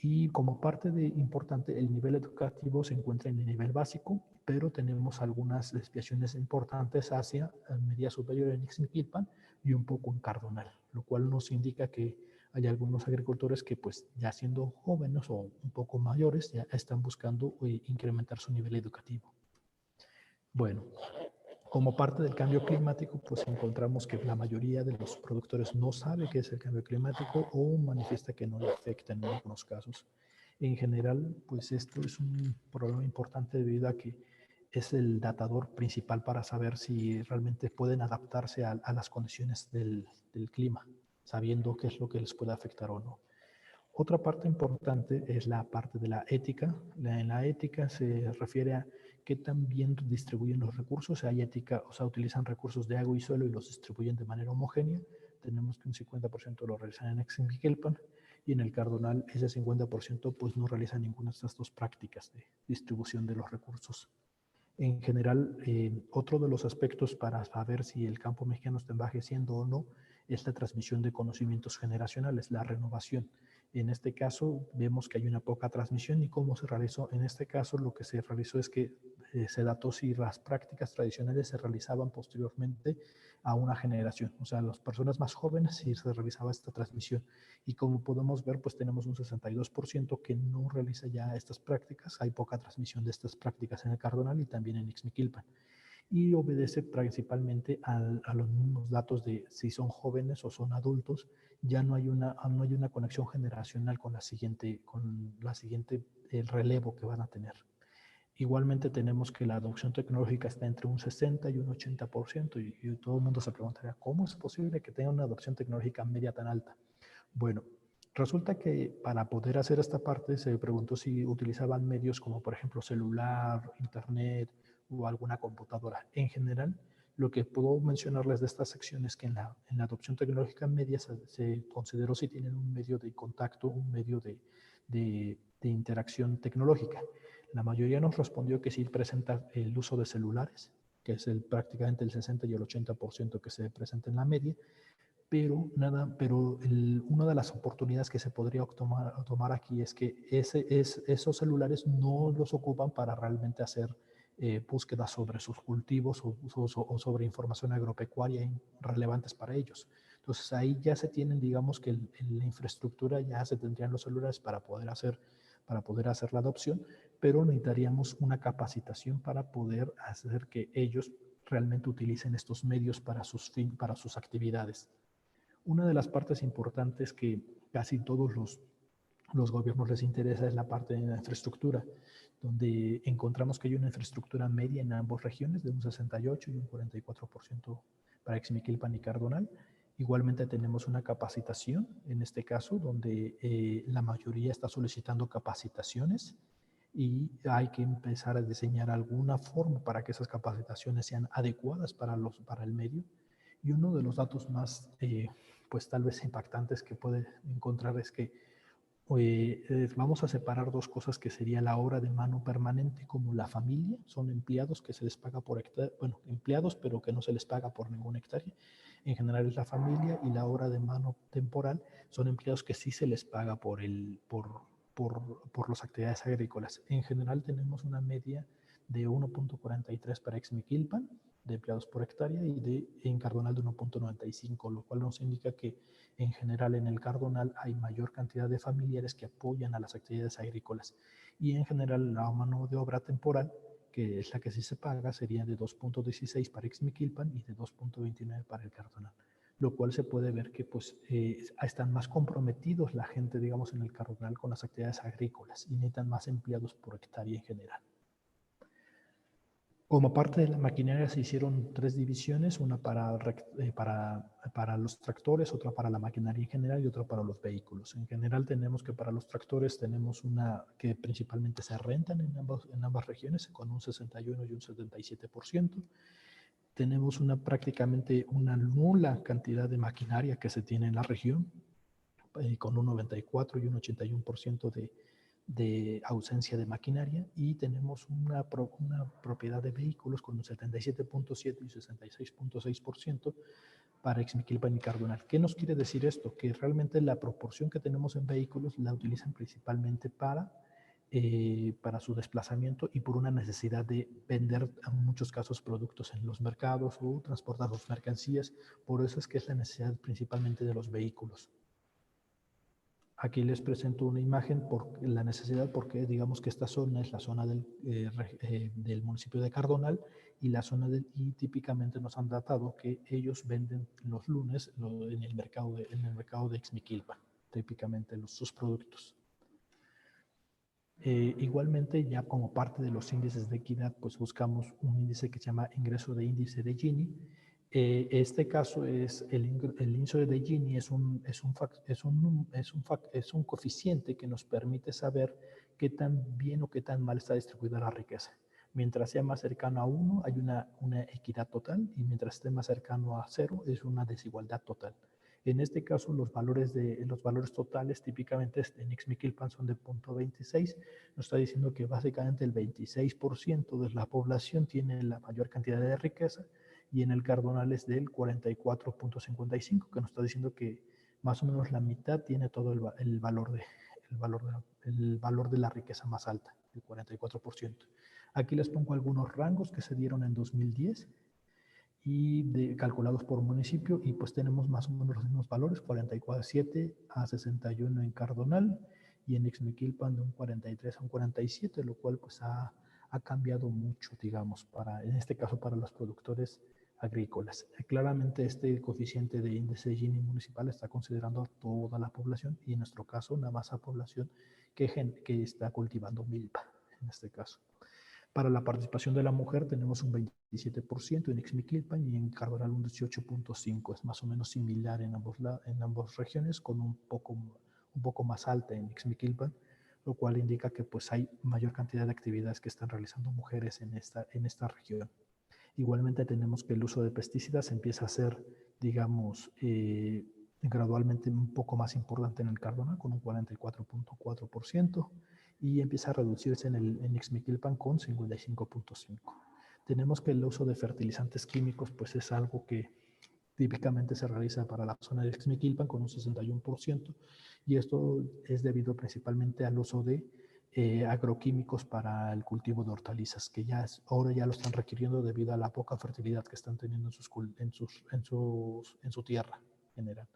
Y como parte de importante, el nivel educativo se encuentra en el nivel básico, pero tenemos algunas desviaciones importantes hacia media superior en Ixmiquilpan y un poco en Cardonal, lo cual nos indica que hay algunos agricultores que pues ya siendo jóvenes o un poco mayores ya están buscando incrementar su nivel educativo. Bueno, como parte del cambio climático, pues encontramos que la mayoría de los productores no sabe qué es el cambio climático o manifiesta que no le afecta en algunos casos. En general, pues esto es un problema importante debido a que es el datador principal para saber si realmente pueden adaptarse a las condiciones del clima, sabiendo qué es lo que les puede afectar o no. Otra parte importante es la parte de la ética. En la ética se refiere a qué tan bien distribuyen los recursos. Hay ética, o sea, utilizan recursos de agua y suelo y los distribuyen de manera homogénea. Tenemos que un 50% lo realizan en Ixmiquilpan y en el Cardonal ese 50% pues no realiza ninguna de estas dos prácticas de distribución de los recursos. En general, otro de los aspectos para saber si el campo mexicano está envejeciendo o no es la transmisión de conocimientos generacionales, la renovación. En este caso, vemos que hay una poca transmisión y cómo se realizó. En este caso, lo que se realizó es que se dató si las prácticas tradicionales se realizaban posteriormente a una generación. O sea, las personas más jóvenes sí se realizaba esta transmisión. Y como podemos ver, pues tenemos un 62% que no realiza ya estas prácticas. Hay poca transmisión de estas prácticas en el Cardonal y también en Ixmiquilpan. Y obedece principalmente a los mismos datos de si son jóvenes o son adultos. Ya no hay una conexión generacional con el relevo que van a tener. Igualmente tenemos que la adopción tecnológica está entre un 60 y un 80% y todo el mundo se preguntaría, ¿cómo es posible que tenga una adopción tecnológica media tan alta? Bueno, resulta que para poder hacer esta parte se preguntó si utilizaban medios como por ejemplo celular, internet o alguna computadora. En general, lo que puedo mencionarles de estas secciones que en la adopción tecnológica media se consideró si tienen un medio de contacto, un medio de interacción tecnológica. La mayoría nos respondió que sí presenta el uso de celulares, que es prácticamente el 60 y el 80% que se presenta en la media, pero una de las oportunidades que se podría tomar aquí es que esos celulares no los ocupan para realmente hacer búsquedas sobre sus cultivos o sobre información agropecuaria relevantes para ellos. Entonces ahí ya se tienen, digamos que en la infraestructura ya se tendrían los celulares para poder hacer la adopción, pero necesitaríamos una capacitación para poder hacer que ellos realmente utilicen estos medios para sus actividades. Una de las partes importantes que casi todos los gobiernos les interesa es la parte de la infraestructura, donde encontramos que hay una infraestructura media en ambas regiones de un 68 y un 44% para Ixmiquilpan y Cardonal. Igualmente tenemos una capacitación, en este caso, donde la mayoría está solicitando capacitaciones y hay que empezar a diseñar alguna forma para que esas capacitaciones sean adecuadas para el medio. Y uno de los datos más, pues tal vez impactantes que puede encontrar es que vamos a separar dos cosas que sería la hora de mano permanente como la familia, son empleados que se les paga por hectárea, bueno, empleados pero que no se les paga por ninguna hectárea, en general es la familia, y la hora de mano temporal son empleados que sí se les paga por las actividades agrícolas. En general tenemos una media de 1.43 para Ixmiquilpan de empleados por hectárea y en Cardonal de 1.95, lo cual nos indica que en general en el Cardonal hay mayor cantidad de familiares que apoyan a las actividades agrícolas, y en general la mano de obra temporal, que es la que sí se paga, sería de 2.16 para Ixmiquilpan y de 2.29 para el Cardonal, lo cual se puede ver que pues están más comprometidos la gente, digamos, en el Cardonal con las actividades agrícolas y necesitan más empleados por hectárea en general. Como parte de la maquinaria se hicieron 3 divisiones, una para los tractores, otra para la maquinaria en general y otra para los vehículos. En general tenemos que para los tractores tenemos una que principalmente se rentan en ambas regiones con un 61 y un 77%. Tenemos prácticamente una nula cantidad de maquinaria que se tiene en la región, con un 94 y un 81% de ausencia de maquinaria, y tenemos una propiedad de vehículos con un 77.7 y 66.6% para Ixmiquilpan y Cardonal. ¿Qué nos quiere decir esto? Que realmente la proporción que tenemos en vehículos la utilizan principalmente para su desplazamiento y por una necesidad de vender en muchos casos productos en los mercados o transportar las mercancías. Por eso es que es la necesidad principalmente de los vehículos. Aquí les presento una imagen por la necesidad, porque digamos que esta zona es la zona del municipio de Cardonal y y típicamente nos han datado que ellos venden los lunes en el mercado de Ixmiquilpan, típicamente sus productos. Igualmente, ya como parte de los índices de equidad, pues buscamos un índice que se llama ingreso de índice de Gini. Este caso es el índice de Gini es un coeficiente que nos permite saber qué tan bien o qué tan mal está distribuida la riqueza. Mientras sea más cercano a 1 hay una equidad total, y mientras esté más cercano a 0 es una desigualdad total. En este caso, los valores totales típicamente en Ixmiquilpan son de 0.26. Nos está diciendo que básicamente el 26% de la población tiene la mayor cantidad de riqueza, y en el Cardonal es del 44.55, que nos está diciendo que más o menos la mitad tiene todo el valor de la riqueza más alta, el 44%. Aquí les pongo algunos rangos que se dieron en 2010 y calculados por municipio, y pues tenemos más o menos los mismos valores, 47 a 61 en Cardonal, y en Ixmiquilpan de un 43 a un 47, lo cual pues ha cambiado mucho, digamos, en este caso para los productores agrícolas. Claramente este coeficiente de índice Gini municipal está considerando a toda la población, y en nuestro caso nada más a población que está cultivando milpa, en este caso. Para la participación de la mujer tenemos un 27% en Ixmiquilpan y en Cardonal un 18.5%. Es más o menos similar en ambas regiones, con un poco más alta en Ixmiquilpan, lo cual indica que pues hay mayor cantidad de actividades que están realizando mujeres en esta región. Igualmente tenemos que el uso de pesticidas empieza a ser, digamos, gradualmente un poco más importante en el Cardonal, con un 44.4%, y empieza a reducirse en Ixmiquilpan con 55.5%. Tenemos que el uso de fertilizantes químicos pues es algo que típicamente se realiza para la zona de Ixmiquilpan con un 61%, y esto es debido principalmente al uso de agroquímicos para el cultivo de hortalizas, que ahora ya lo están requiriendo debido a la poca fertilidad que están teniendo en su tierra en general.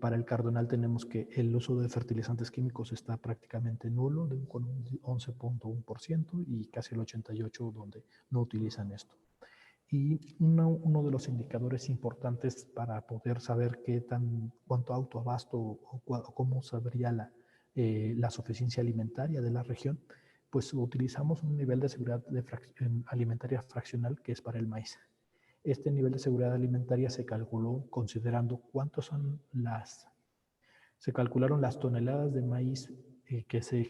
Para el cardonal tenemos que el uso de fertilizantes químicos está prácticamente nulo, con un 11.1% y casi el 88% donde no utilizan esto. Y uno de los indicadores importantes para poder saber cuánto autoabasto o cómo sabría la suficiencia alimentaria de la región, pues utilizamos un nivel de seguridad alimentaria fraccional que es para el maíz. Este nivel de seguridad alimentaria se calculó considerando se calcularon las toneladas de maíz que se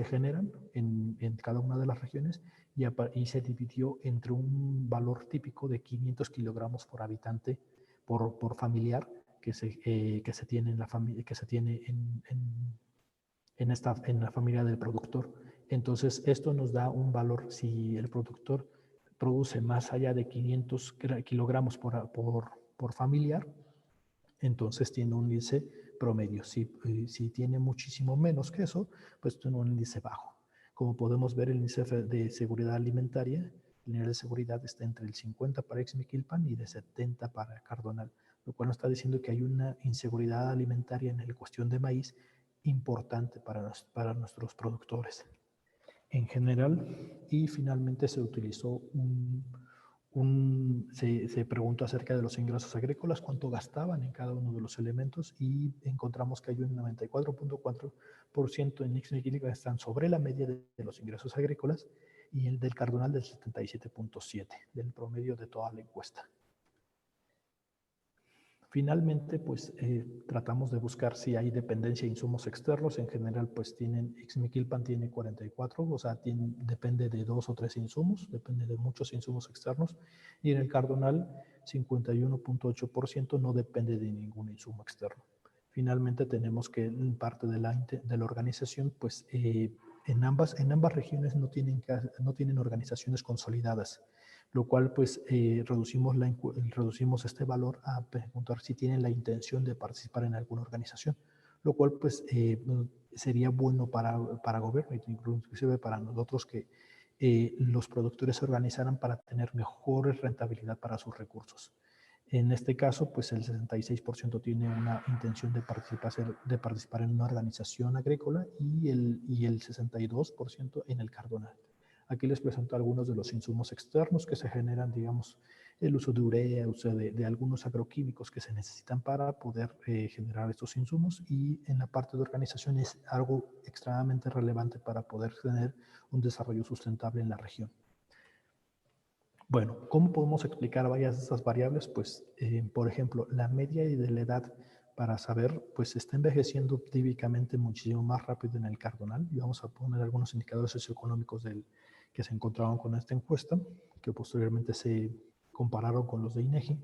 generan en cada una de las regiones y se dividió entre un valor típico de 500 kilogramos por habitante por familiar que se tiene en la familia, que se tiene en la familia del productor. Entonces, esto nos da un valor. Si el productor produce más allá de 500 kilogramos por familiar, entonces tiene un índice promedio. Si tiene muchísimo menos que eso, pues tiene un índice bajo. Como podemos ver, el índice de seguridad alimentaria, el nivel de seguridad está entre el 50 para Ixmiquilpan y de 70 para Cardonal, lo cual nos está diciendo que hay una inseguridad alimentaria en la cuestión de maíz importante para nuestros productores en general. Y finalmente se utilizó se preguntó acerca de los ingresos agrícolas, cuánto gastaban en cada uno de los elementos, y encontramos que hay un 94.4% en Ixmiquilpan están sobre la media de los ingresos agrícolas y el del Cardonal del 77.7% del promedio de toda la encuesta. Finalmente, pues tratamos de buscar si hay dependencia de insumos externos. En general, pues Ixmiquilpan tiene 44, o sea, depende de 2 o 3 insumos, depende de muchos insumos externos. Y en el Cardonal, 51.8% no depende de ningún insumo externo. Finalmente, tenemos que en parte de la organización, pues en ambas regiones no tienen organizaciones consolidadas, lo cual pues reducimos este valor a preguntar si tienen la intención de participar en alguna organización, lo cual pues sería bueno para gobierno, inclusive para nosotros, que los productores se organizaran para tener mejores rentabilidad para sus recursos. En este caso, pues el 66% tiene una intención de participar en una organización agrícola y el 62% en el Cardonal. Aquí les presento algunos de los insumos externos que se generan, digamos, el uso de urea, uso de algunos agroquímicos que se necesitan para poder generar estos insumos, y en la parte de organización es algo extremadamente relevante para poder tener un desarrollo sustentable en la región. Bueno, ¿cómo podemos explicar varias de estas variables? Pues, por ejemplo, la media de la edad para saber, pues está envejeciendo típicamente muchísimo más rápido en el Cardonal, y vamos a poner algunos indicadores socioeconómicos que se encontraron con esta encuesta, que posteriormente se compararon con los de INEGI,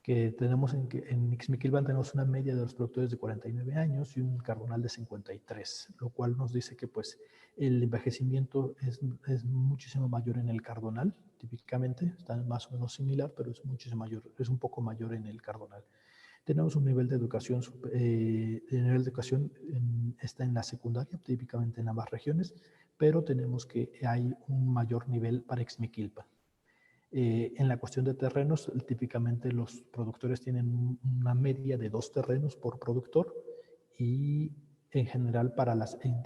que tenemos en Ixmiquilpan tenemos una media de los productores de 49 años y un Cardonal de 53, lo cual nos dice que pues el envejecimiento es muchísimo mayor en el Cardonal, típicamente, está más o menos similar, pero es muchísimo mayor, es un poco mayor en el Cardonal. Tenemos un nivel de educación, está en la secundaria, típicamente en ambas regiones, pero tenemos que hay un mayor nivel para Ixmiquilpan. En la cuestión de terrenos, típicamente los productores tienen una media de 2 terrenos por productor, y en general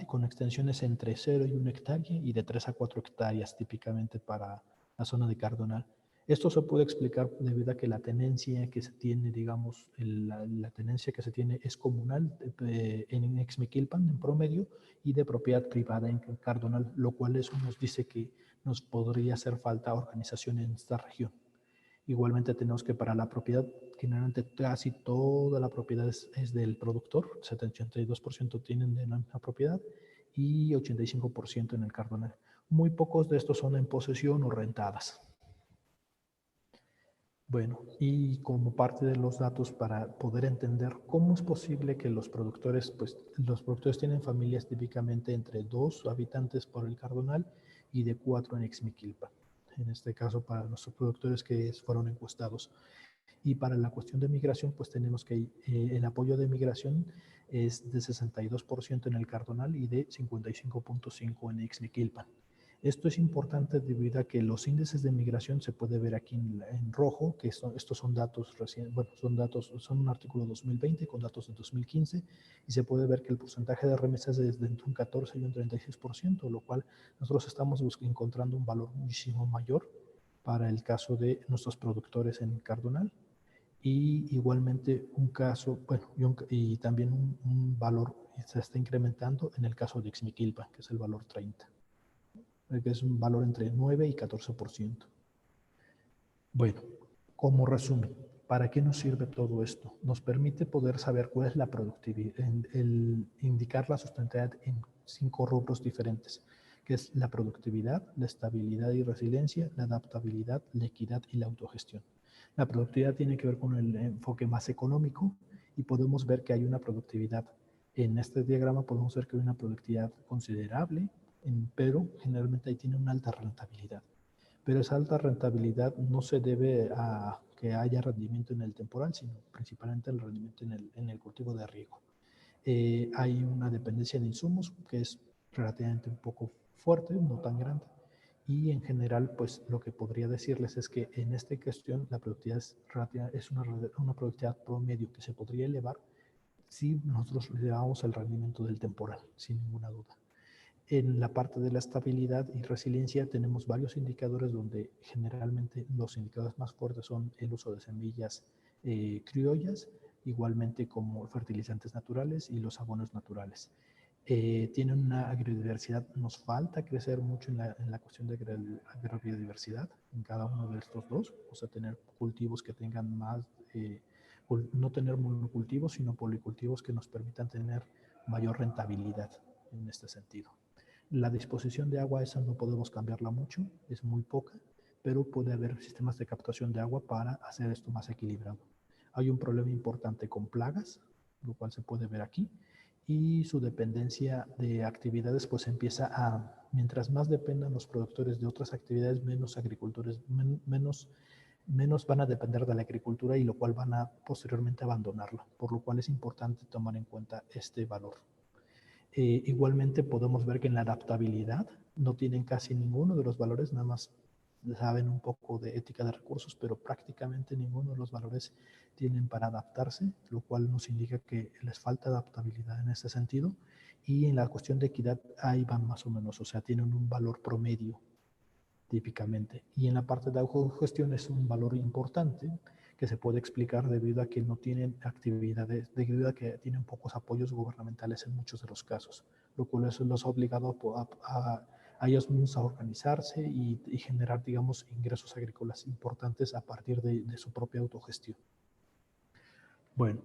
con extensiones entre 0 y 1 hectárea y de 3 a 4 hectáreas típicamente para la zona de Cardonal. Esto se puede explicar debido a que la tenencia que se tiene, digamos, la tenencia que se tiene es comunal en Ixmiquilpan en promedio y de propiedad privada en Cardonal, lo cual eso nos dice que nos podría hacer falta organización en esta región. Igualmente tenemos que para la propiedad, generalmente casi toda la propiedad es del productor, 82% tienen de la propiedad y 85% en el Cardonal. Muy pocos de estos son en posesión o rentadas. Bueno, y como parte de los datos para poder entender cómo es posible que los productores tienen familias típicamente entre 2 habitantes por el Cardonal y de 4 en Ixmiquilpan. En este caso, para nuestros productores que fueron encuestados. Y para la cuestión de migración, pues tenemos que el apoyo de migración es de 62% en el Cardonal y de 55.5% en Ixmiquilpan. Esto es importante debido a que los índices de migración se puede ver aquí en rojo, que estos son datos recientes, bueno, son un artículo de 2020 con datos de 2015, y se puede ver que el porcentaje de remesas es de entre un 14 y un 36%, lo cual nosotros estamos encontrando un valor muchísimo mayor para el caso de nuestros productores en Cardonal, y igualmente un caso, bueno, y también un valor se está incrementando en el caso de Ixmiquilpan, que es el valor 30, que es un valor entre 9 y 14%. Bueno, como resumen, ¿para qué nos sirve todo esto? Nos permite poder saber cuál es la productividad, indicar la sustentabilidad en 5 rubros diferentes, que es la productividad, la estabilidad y resiliencia, la adaptabilidad, la equidad y la autogestión. La productividad tiene que ver con el enfoque más económico y podemos ver que hay una productividad. En este diagrama podemos ver que hay una productividad considerable, pero generalmente ahí tiene una alta rentabilidad. Pero esa alta rentabilidad no se debe a que haya rendimiento en el temporal, sino principalmente el rendimiento en el cultivo de riego. Hay una dependencia de insumos que es relativamente un poco fuerte, no tan grande. Y en general, pues lo que podría decirles es que en esta cuestión la productividad es una productividad promedio que se podría elevar si nosotros elevamos el rendimiento del temporal, sin ninguna duda. En la parte de la estabilidad y resiliencia tenemos varios indicadores donde generalmente los indicadores más fuertes son el uso de semillas criollas, igualmente como fertilizantes naturales y los abonos naturales. Tienen una agrobiodiversidad, nos falta crecer mucho en la cuestión de agrobiodiversidad en cada uno de estos dos, o sea, tener cultivos que tengan más, no tener monocultivos, sino policultivos que nos permitan tener mayor rentabilidad en este sentido. La disposición de agua, esa no podemos cambiarla mucho, es muy poca, pero puede haber sistemas de captación de agua para hacer esto más equilibrado. Hay un problema importante con plagas, lo cual se puede ver aquí, y su dependencia de actividades pues empieza mientras más dependan los productores de otras actividades, menos agricultores, menos van a depender de la agricultura y lo cual van a posteriormente abandonarla, por lo cual es importante tomar en cuenta este valor. Igualmente podemos ver que en la adaptabilidad no tienen casi ninguno de los valores, nada más saben un poco de ética de recursos, pero prácticamente ninguno de los valores tienen para adaptarse, lo cual nos indica que les falta adaptabilidad en este sentido. Y en la cuestión de equidad, ahí van más o menos, o sea, tienen un valor promedio típicamente. Y en la parte de autogestión es un valor importante que se puede explicar debido a que no tienen actividades, debido a que tienen pocos apoyos gubernamentales en muchos de los casos, lo cual eso los ha obligado a ellos mismos a organizarse y generar, digamos, ingresos agrícolas importantes a partir de su propia autogestión. Bueno,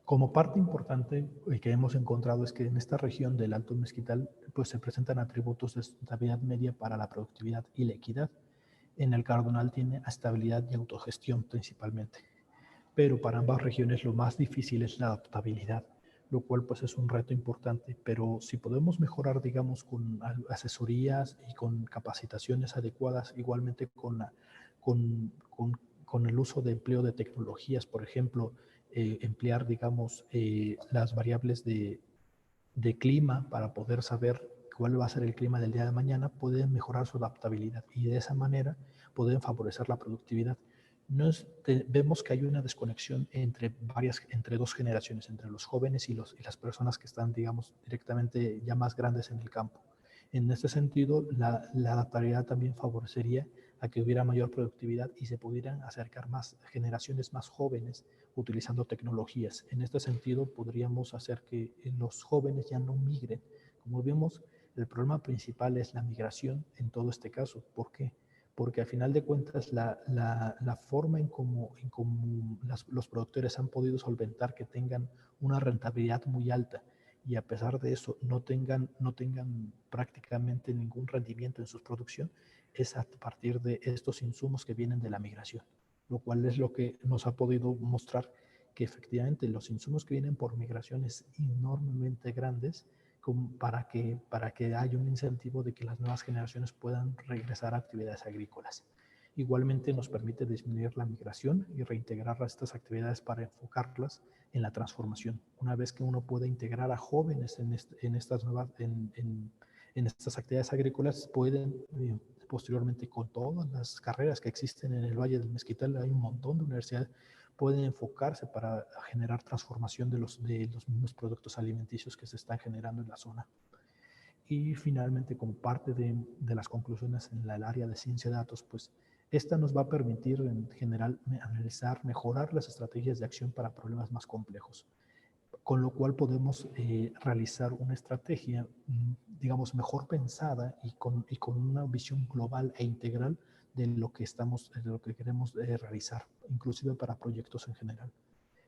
como parte importante que hemos encontrado es que en esta región del Alto Mezquital pues se presentan atributos de estabilidad media para la productividad y la equidad. En el Cardonal tiene estabilidad y autogestión principalmente, pero para ambas regiones lo más difícil es la adaptabilidad, lo cual pues es un reto importante, pero si podemos mejorar, digamos, con asesorías y con capacitaciones adecuadas, igualmente con el uso de empleo de tecnologías, por ejemplo, emplear, digamos, las variables de clima para poder saber cuál va a ser el clima del día de mañana, pueden mejorar su adaptabilidad y de esa manera pueden favorecer la productividad. Vemos que hay una desconexión entre dos generaciones, entre los jóvenes y las personas que están, digamos, directamente ya más grandes en el campo. En este sentido, la adaptabilidad también favorecería a que hubiera mayor productividad y se pudieran acercar más generaciones más jóvenes utilizando tecnologías. En este sentido, podríamos hacer que los jóvenes ya no migren. Como vemos, el problema principal es la migración en todo este caso. ¿Por qué? Porque al final de cuentas la forma en cómo los productores han podido solventar que tengan una rentabilidad muy alta y a pesar de eso no tengan prácticamente ningún rendimiento en su producción, es a partir de estos insumos que vienen de la migración, lo cual es lo que nos ha podido mostrar que efectivamente los insumos que vienen por migraciones enormemente grandes para que haya un incentivo de que las nuevas generaciones puedan regresar a actividades agrícolas. Igualmente nos permite disminuir la migración y reintegrar estas actividades para enfocarlas en la transformación. Una vez que uno puede integrar a jóvenes en estas nuevas, En estas actividades agrícolas pueden, posteriormente con todas las carreras que existen en el Valle del Mezquital, hay un montón de universidades, pueden enfocarse para generar transformación de los mismos productos alimenticios que se están generando en la zona. Y finalmente, como parte de las conclusiones en el área de ciencia de datos, pues esta nos va a permitir en general analizar, mejorar las estrategias de acción para problemas más complejos, con lo cual podemos realizar una estrategia, digamos, mejor pensada y con una visión global e integral de lo que queremos realizar, inclusive para proyectos en general.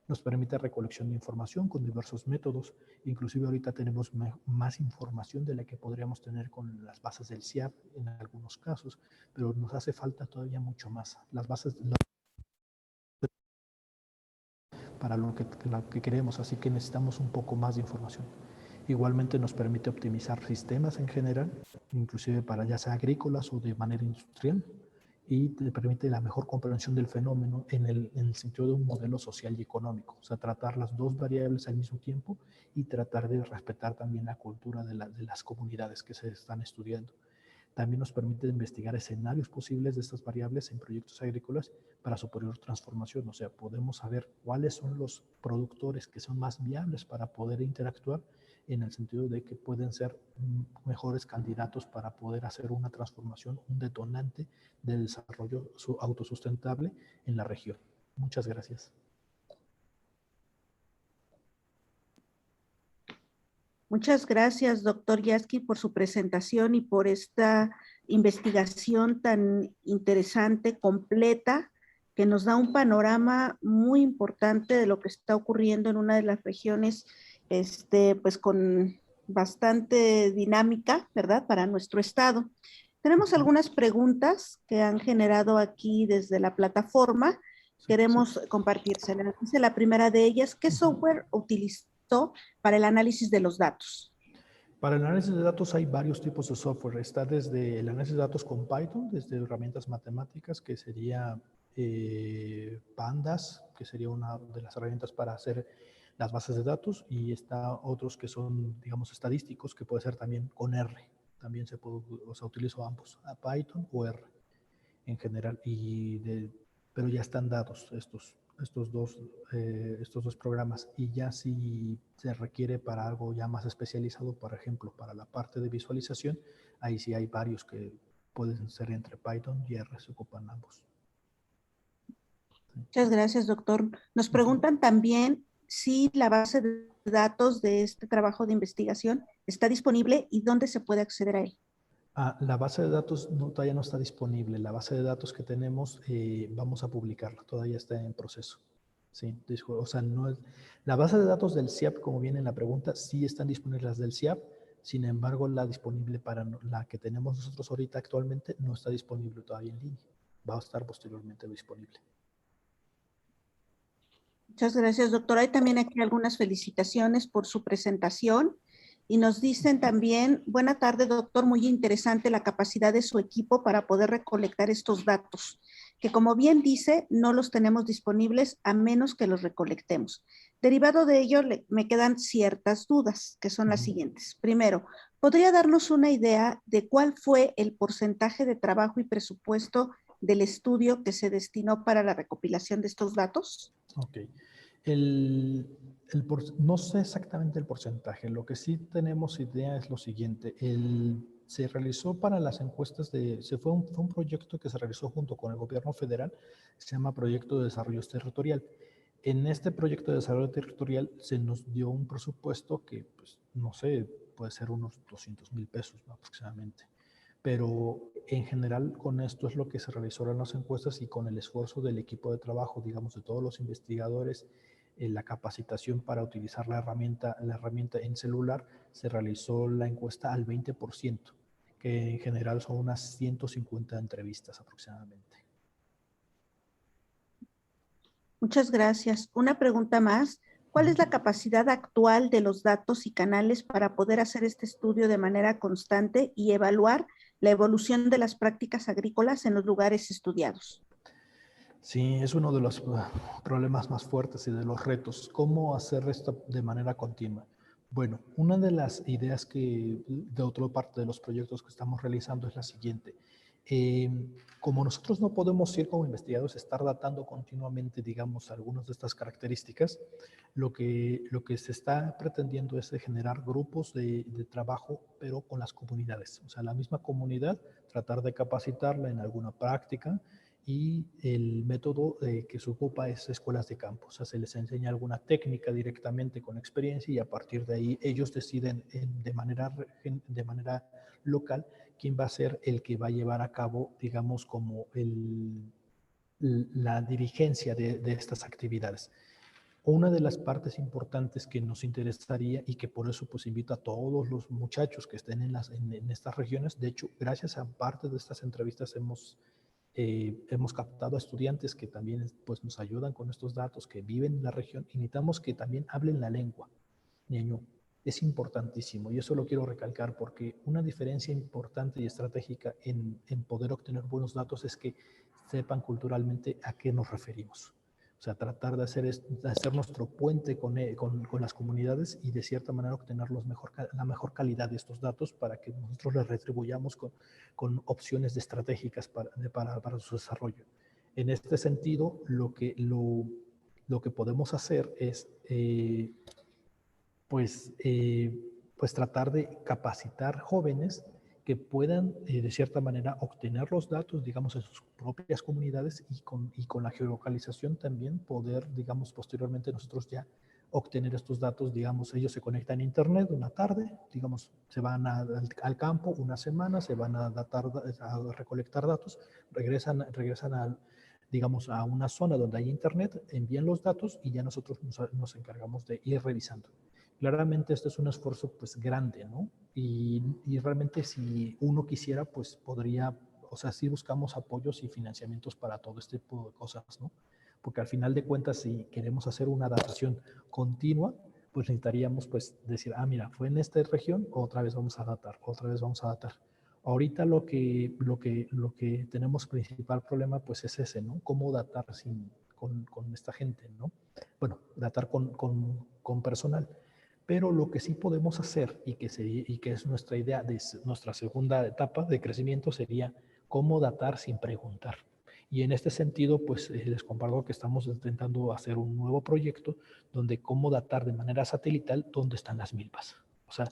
Nos permite recolección de información con diversos métodos. Inclusive ahorita tenemos más información de la que podríamos tener con las bases del CIAP en algunos casos, pero nos hace falta todavía mucho más. Las bases para lo que queremos, así que necesitamos un poco más de información. Igualmente nos permite optimizar sistemas en general, inclusive para ya sea agrícolas o de manera industrial, y te permite la mejor comprensión del fenómeno en el sentido de un modelo social y económico. O sea, tratar las dos variables al mismo tiempo y tratar de respetar también la cultura de las comunidades que se están estudiando. También nos permite investigar escenarios posibles de estas variables en proyectos agrícolas para su posterior transformación. O sea, podemos saber cuáles son los productores que son más viables para poder interactuar, en el sentido de que pueden ser mejores candidatos para poder hacer una transformación, un detonante de desarrollo autosustentable en la región. Muchas gracias. Muchas gracias, doctor Yasky, por su presentación y por esta investigación tan interesante, completa, que nos da un panorama muy importante de lo que está ocurriendo en una de las regiones, pues con bastante dinámica, ¿verdad?, para nuestro estado. Tenemos algunas preguntas que han generado aquí desde la plataforma. Queremos compartírselas. Dice la primera de ellas, ¿qué software utilizó para el análisis de los datos? Para el análisis de datos hay varios tipos de software. Está desde el análisis de datos con Python, desde herramientas matemáticas, que sería Pandas, que sería una de las herramientas para hacer las bases de datos, y está otros que son, digamos, estadísticos, que puede ser también con R. También se puede, o sea, utilizo ambos, a Python o R en general, pero ya están dados estos dos programas, y ya si se requiere para algo ya más especializado, por ejemplo, para la parte de visualización, ahí sí hay varios que pueden ser entre Python y R, se ocupan ambos. Muchas gracias, doctor. Nos preguntan también si la base de datos de este trabajo de investigación está disponible y dónde se puede acceder a él. La base de datos todavía no está disponible. La base de datos que tenemos vamos a publicarla, todavía está en proceso. Sí, o sea, no es, la base de datos del CIAP, como viene en la pregunta, sí están disponibles las del CIAP. Sin embargo, la disponible para la que tenemos nosotros ahorita actualmente no está disponible todavía en línea. Va a estar posteriormente disponible. Muchas gracias, doctor. Hay también aquí algunas felicitaciones por su presentación. Y nos dicen también, buena tarde, doctor, muy interesante la capacidad de su equipo para poder recolectar estos datos, que como bien dice, no los tenemos disponibles a menos que los recolectemos. Derivado de ello, me quedan ciertas dudas, que son las siguientes. Primero, ¿podría darnos una idea de cuál fue el porcentaje de trabajo y presupuesto del estudio que se destinó para la recopilación de estos datos? Ok. No sé exactamente el porcentaje. Lo que sí tenemos idea es lo siguiente. Se realizó para las encuestas fue un proyecto que se realizó junto con el gobierno federal, se llama Proyecto de Desarrollo Territorial. En este proyecto de desarrollo territorial se nos dio un presupuesto que, pues, no sé, puede ser unos 200,000 pesos, ¿no?, aproximadamente. Pero en general con esto es lo que se realizó en las encuestas, y con el esfuerzo del equipo de trabajo, digamos, de todos los investigadores, la capacitación para utilizar la herramienta en celular, se realizó la encuesta al 20%, que en general son unas 150 entrevistas aproximadamente. Muchas gracias. Una pregunta más. ¿Cuál es la capacidad actual de los datos y canales para poder hacer este estudio de manera constante y evaluar la evolución de las prácticas agrícolas en los lugares estudiados? Sí, es uno de los problemas más fuertes y de los retos. ¿Cómo hacer esto de manera continua? Bueno, una de las ideas que, de otra parte de los proyectos que estamos realizando es la siguiente. Eh, Como nosotros no podemos ir como investigadores, estar datando continuamente, digamos, algunas de estas características, lo que se está pretendiendo es de generar grupos de trabajo, pero con las comunidades. O sea, la misma comunidad, tratar de capacitarla en alguna práctica, y el método que se ocupa es escuelas de campo. O sea, se les enseña alguna técnica directamente con experiencia y a partir de ahí ellos deciden de manera local quién va a ser el que va a llevar a cabo, digamos, como la dirigencia de estas actividades. Una de las partes importantes que nos interesaría y que por eso pues invito a todos los muchachos que estén en estas regiones, de hecho, gracias a parte de estas entrevistas hemos captado a estudiantes que también pues, nos ayudan con estos datos, que viven en la región y necesitamos que también hablen la lengua. Ñañú, es importantísimo y eso lo quiero recalcar porque una diferencia importante y estratégica en poder obtener buenos datos es que sepan culturalmente a qué nos referimos. O sea, tratar de hacer nuestro puente con las comunidades y de cierta manera obtener la mejor calidad de estos datos para que nosotros les retribuyamos con opciones estratégicas para su desarrollo. En este sentido, lo que podemos hacer es pues, pues tratar de capacitar jóvenes que puedan de cierta manera obtener los datos, digamos, en sus propias comunidades y con la geolocalización también poder, digamos, posteriormente nosotros ya obtener estos datos, digamos, ellos se conectan a internet una tarde, digamos, se van al campo una semana, se van a recolectar datos, regresan digamos, a una zona donde hay internet, envían los datos y ya nosotros nos encargamos de ir revisando. Claramente esto es un esfuerzo pues grande, ¿no? Y realmente si uno quisiera, pues podría, o sea, sí buscamos apoyos y financiamientos para todo este tipo de cosas, ¿no? Porque al final de cuentas, si queremos hacer una adaptación continua, pues necesitaríamos pues decir, ah, mira, fue en esta región, otra vez vamos a adaptar, otra vez vamos a adaptar. Ahorita lo que tenemos principal problema pues es ese, ¿no? Cómo datar con esta gente, ¿no? Bueno, datar con personal. Pero lo que sí podemos hacer y que es nuestra idea de nuestra segunda etapa de crecimiento sería cómo datar sin preguntar. Y en este sentido, pues les comparto que estamos intentando hacer un nuevo proyecto donde cómo datar de manera satelital dónde están las milpas. O sea,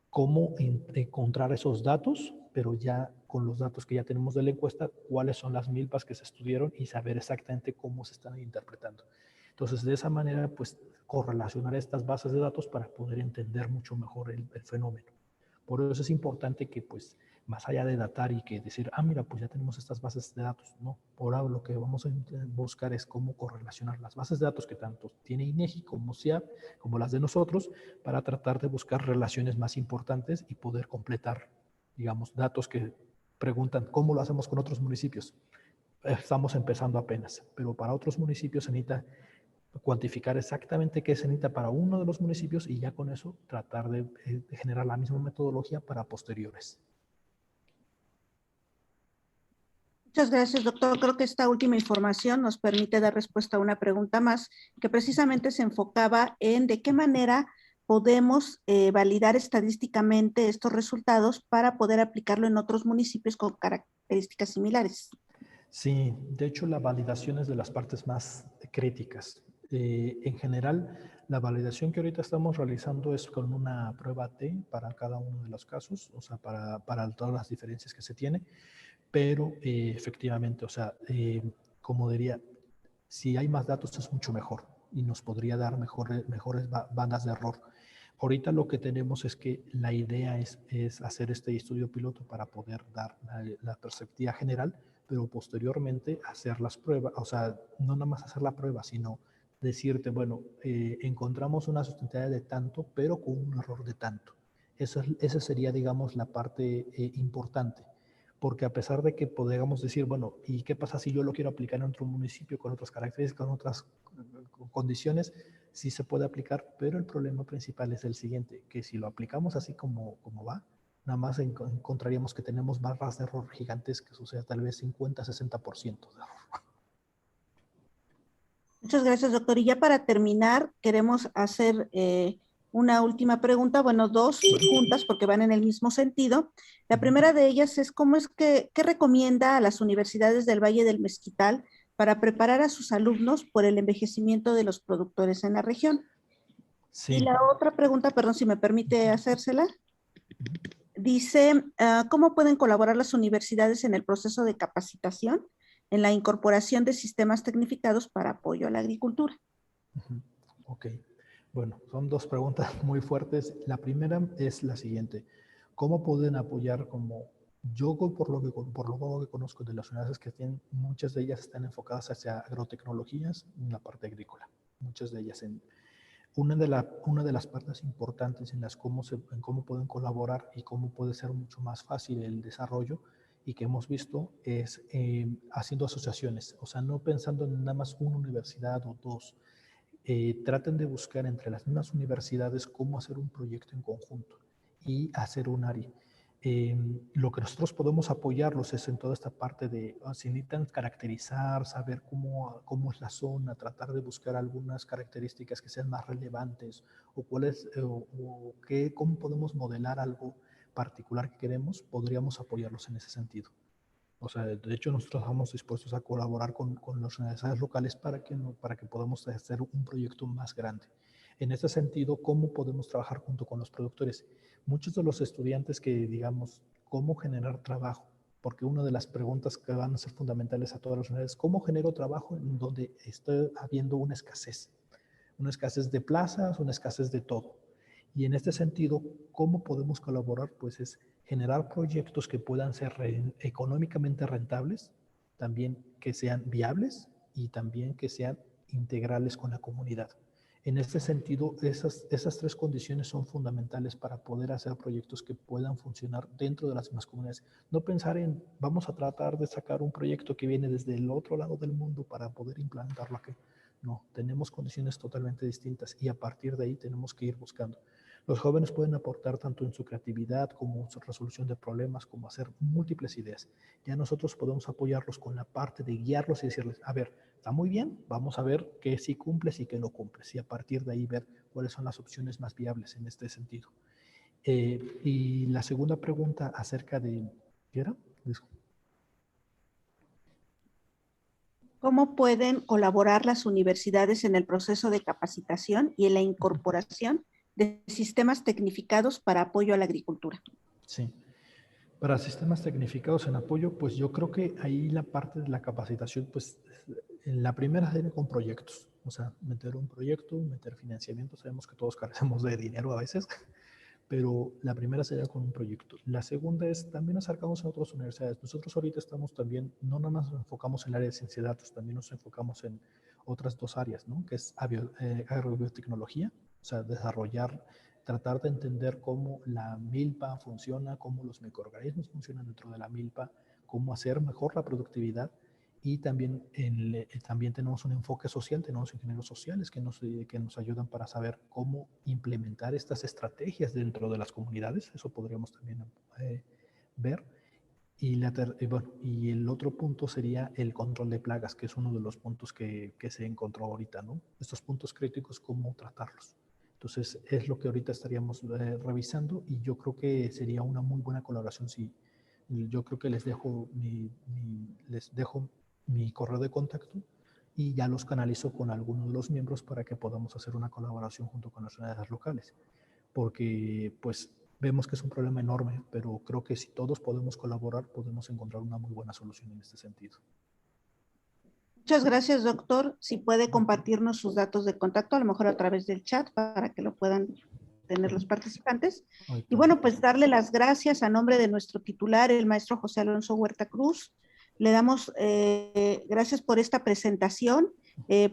cómo encontrar esos datos, pero ya con los datos que ya tenemos de la encuesta, cuáles son las milpas que se estudiaron y saber exactamente cómo se están interpretando. Entonces, de esa manera, pues, correlacionar estas bases de datos para poder entender mucho mejor el fenómeno. Por eso es importante que, pues, más allá de datar y que decir, ah, mira, pues ya tenemos estas bases de datos, no. Ahora lo que vamos a buscar es cómo correlacionar las bases de datos que tanto tiene INEGI como SIAP, como las de nosotros, para tratar de buscar relaciones más importantes y poder completar, digamos, datos que preguntan cómo lo hacemos con otros municipios. Estamos empezando apenas, pero para otros municipios se necesita cuantificar exactamente qué se necesita para uno de los municipios y ya con eso tratar de generar la misma metodología para posteriores. Muchas gracias, doctor. Creo que esta última información nos permite dar respuesta a una pregunta más que precisamente se enfocaba en de qué manera podemos validar estadísticamente estos resultados para poder aplicarlo en otros municipios con características similares. Sí, de hecho la validación es de las partes más críticas. En general, la validación que ahorita estamos realizando es con una prueba T para cada uno de los casos, o sea, para todas las diferencias que se tiene, pero efectivamente, o sea, como diría, si hay más datos es mucho mejor y nos podría dar mejores bandas de error. Ahorita lo que tenemos es que la idea es hacer este estudio piloto para poder dar la perspectiva general, pero posteriormente hacer las pruebas, o sea, no nada más hacer la prueba, sino decirte, bueno, encontramos una sustentabilidad de tanto, pero con un error de tanto. Esa sería, digamos, la parte importante. Porque a pesar de que podamos decir, bueno, ¿y qué pasa si yo lo quiero aplicar en otro municipio con otras características, con otras condiciones? Sí se puede aplicar, pero el problema principal es el siguiente, que si lo aplicamos así como va, nada más encontraríamos que tenemos barras de error gigantescas, o sea, tal vez 50-60% de error. Muchas gracias, doctor. Y ya para terminar, queremos hacer una última pregunta, bueno, dos juntas porque van en el mismo sentido. La primera de ellas es ¿qué recomienda a las universidades del Valle del Mezquital para preparar a sus alumnos por el envejecimiento de los productores en la región? Sí. Y la otra pregunta, perdón, si me permite hacérsela, dice, ¿cómo pueden colaborar las universidades en el proceso de capacitación en la incorporación de sistemas tecnificados para apoyo a la agricultura? Ok, bueno, son dos preguntas muy fuertes. La primera es la siguiente: ¿cómo pueden apoyar? Como yo, por lo que conozco de las universidades que tienen, muchas de ellas están enfocadas hacia agrotecnologías en la parte agrícola, muchas de ellas en una de las partes importantes en en cómo pueden colaborar y cómo puede ser mucho más fácil el desarrollo, y que hemos visto es haciendo asociaciones, o sea, no pensando en nada más una universidad o dos. Traten de buscar entre las mismas universidades cómo hacer un proyecto en conjunto y hacer un área. Lo que nosotros podemos apoyarlos es en toda esta parte de, si necesitan caracterizar, saber cómo es la zona, tratar de buscar algunas características que sean más relevantes, o cómo podemos modelar algo particular que queremos, podríamos apoyarlos en ese sentido. O sea, de hecho, nosotros estamos dispuestos a colaborar con las universidades locales para que podamos hacer un proyecto más grande. En ese sentido, ¿cómo podemos trabajar junto con los productores? Muchos de los estudiantes que, digamos, ¿cómo generar trabajo? Porque una de las preguntas que van a ser fundamentales a todas las universidades es ¿cómo genero trabajo en donde está habiendo una escasez? Una escasez de plazas, una escasez de todo. Y en este sentido, ¿cómo podemos colaborar? Pues es generar proyectos que puedan ser económicamente rentables, también que sean viables y también que sean integrales con la comunidad. En este sentido, esas tres condiciones son fundamentales para poder hacer proyectos que puedan funcionar dentro de las mismas comunidades. No pensar en, vamos a tratar de sacar un proyecto que viene desde el otro lado del mundo para poder implantarlo aquí. No, tenemos condiciones totalmente distintas y a partir de ahí tenemos que ir buscando. Los jóvenes pueden aportar tanto en su creatividad como en su resolución de problemas, como hacer múltiples ideas. Ya nosotros podemos apoyarlos con la parte de guiarlos y decirles, a ver, está muy bien, vamos a ver qué sí cumples y qué no cumples, y a partir de ahí ver cuáles son las opciones más viables en este sentido. Y la segunda pregunta acerca de, ¿qué era? ¿Cómo pueden colaborar las universidades en el proceso de capacitación y en la incorporación de sistemas tecnificados para apoyo a la agricultura? Sí. Para sistemas tecnificados en apoyo, pues yo creo que ahí la parte de la capacitación, pues en la primera sería con proyectos, o sea, meter un proyecto, meter financiamiento, sabemos que todos carecemos de dinero a veces, pero la primera sería con un proyecto. La segunda es, también nos acercamos a otras universidades. Nosotros ahorita estamos también, no nada más nos enfocamos en el área de ciencia de datos, también nos enfocamos en otras dos áreas, ¿no? Que es agrobiotecnología, o sea, desarrollar, tratar de entender cómo la milpa funciona, cómo los microorganismos funcionan dentro de la milpa, cómo hacer mejor la productividad. Y también, también tenemos un enfoque social, tenemos ingenieros sociales que nos ayudan para saber cómo implementar estas estrategias dentro de las comunidades. Eso podríamos también ver. Y el otro punto sería el control de plagas, que es uno de los puntos que se encontró ahorita, ¿no? Estos puntos críticos, cómo tratarlos. Entonces, es lo que ahorita estaríamos revisando, y yo creo que sería una muy buena colaboración. Si yo creo que les dejo mi correo de contacto y ya los canalizo con algunos de los miembros para que podamos hacer una colaboración junto con las unidades locales. Porque pues vemos que es un problema enorme, pero creo que si todos podemos colaborar, podemos encontrar una muy buena solución en este sentido. Muchas gracias, doctor. Si puede compartirnos sus datos de contacto, a lo mejor a través del chat, para que lo puedan tener los participantes. Y bueno, pues darle las gracias a nombre de nuestro titular, el maestro José Alonso Huerta Cruz. Le damos gracias por esta presentación,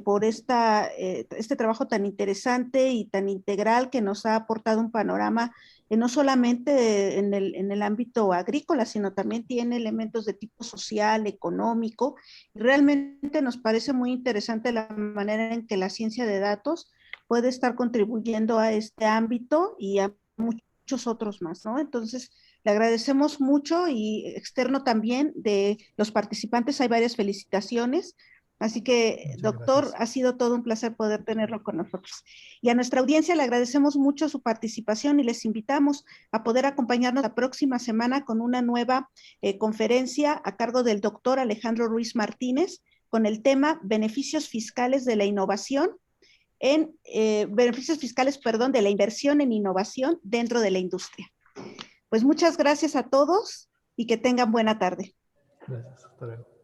por este trabajo tan interesante y tan integral que nos ha aportado un panorama no solamente en el ámbito agrícola, sino también tiene elementos de tipo social, económico. Realmente nos parece muy interesante la manera en que la ciencia de datos puede estar contribuyendo a este ámbito y a muchos otros más, ¿no? Entonces, le agradecemos mucho, y externo también de los participantes hay varias felicitaciones. Así que, Muchas doctor, gracias. ha sido todo un placer poder tenerlo con nosotros. Y a nuestra audiencia le agradecemos mucho su participación y les invitamos a poder acompañarnos la próxima semana con una nueva conferencia a cargo del doctor Alejandro Ruiz Martínez con el tema beneficios fiscales de la innovación beneficios fiscales, perdón, de la inversión en innovación dentro de la industria. Pues muchas gracias a todos y que tengan buena tarde. Gracias. Hasta luego.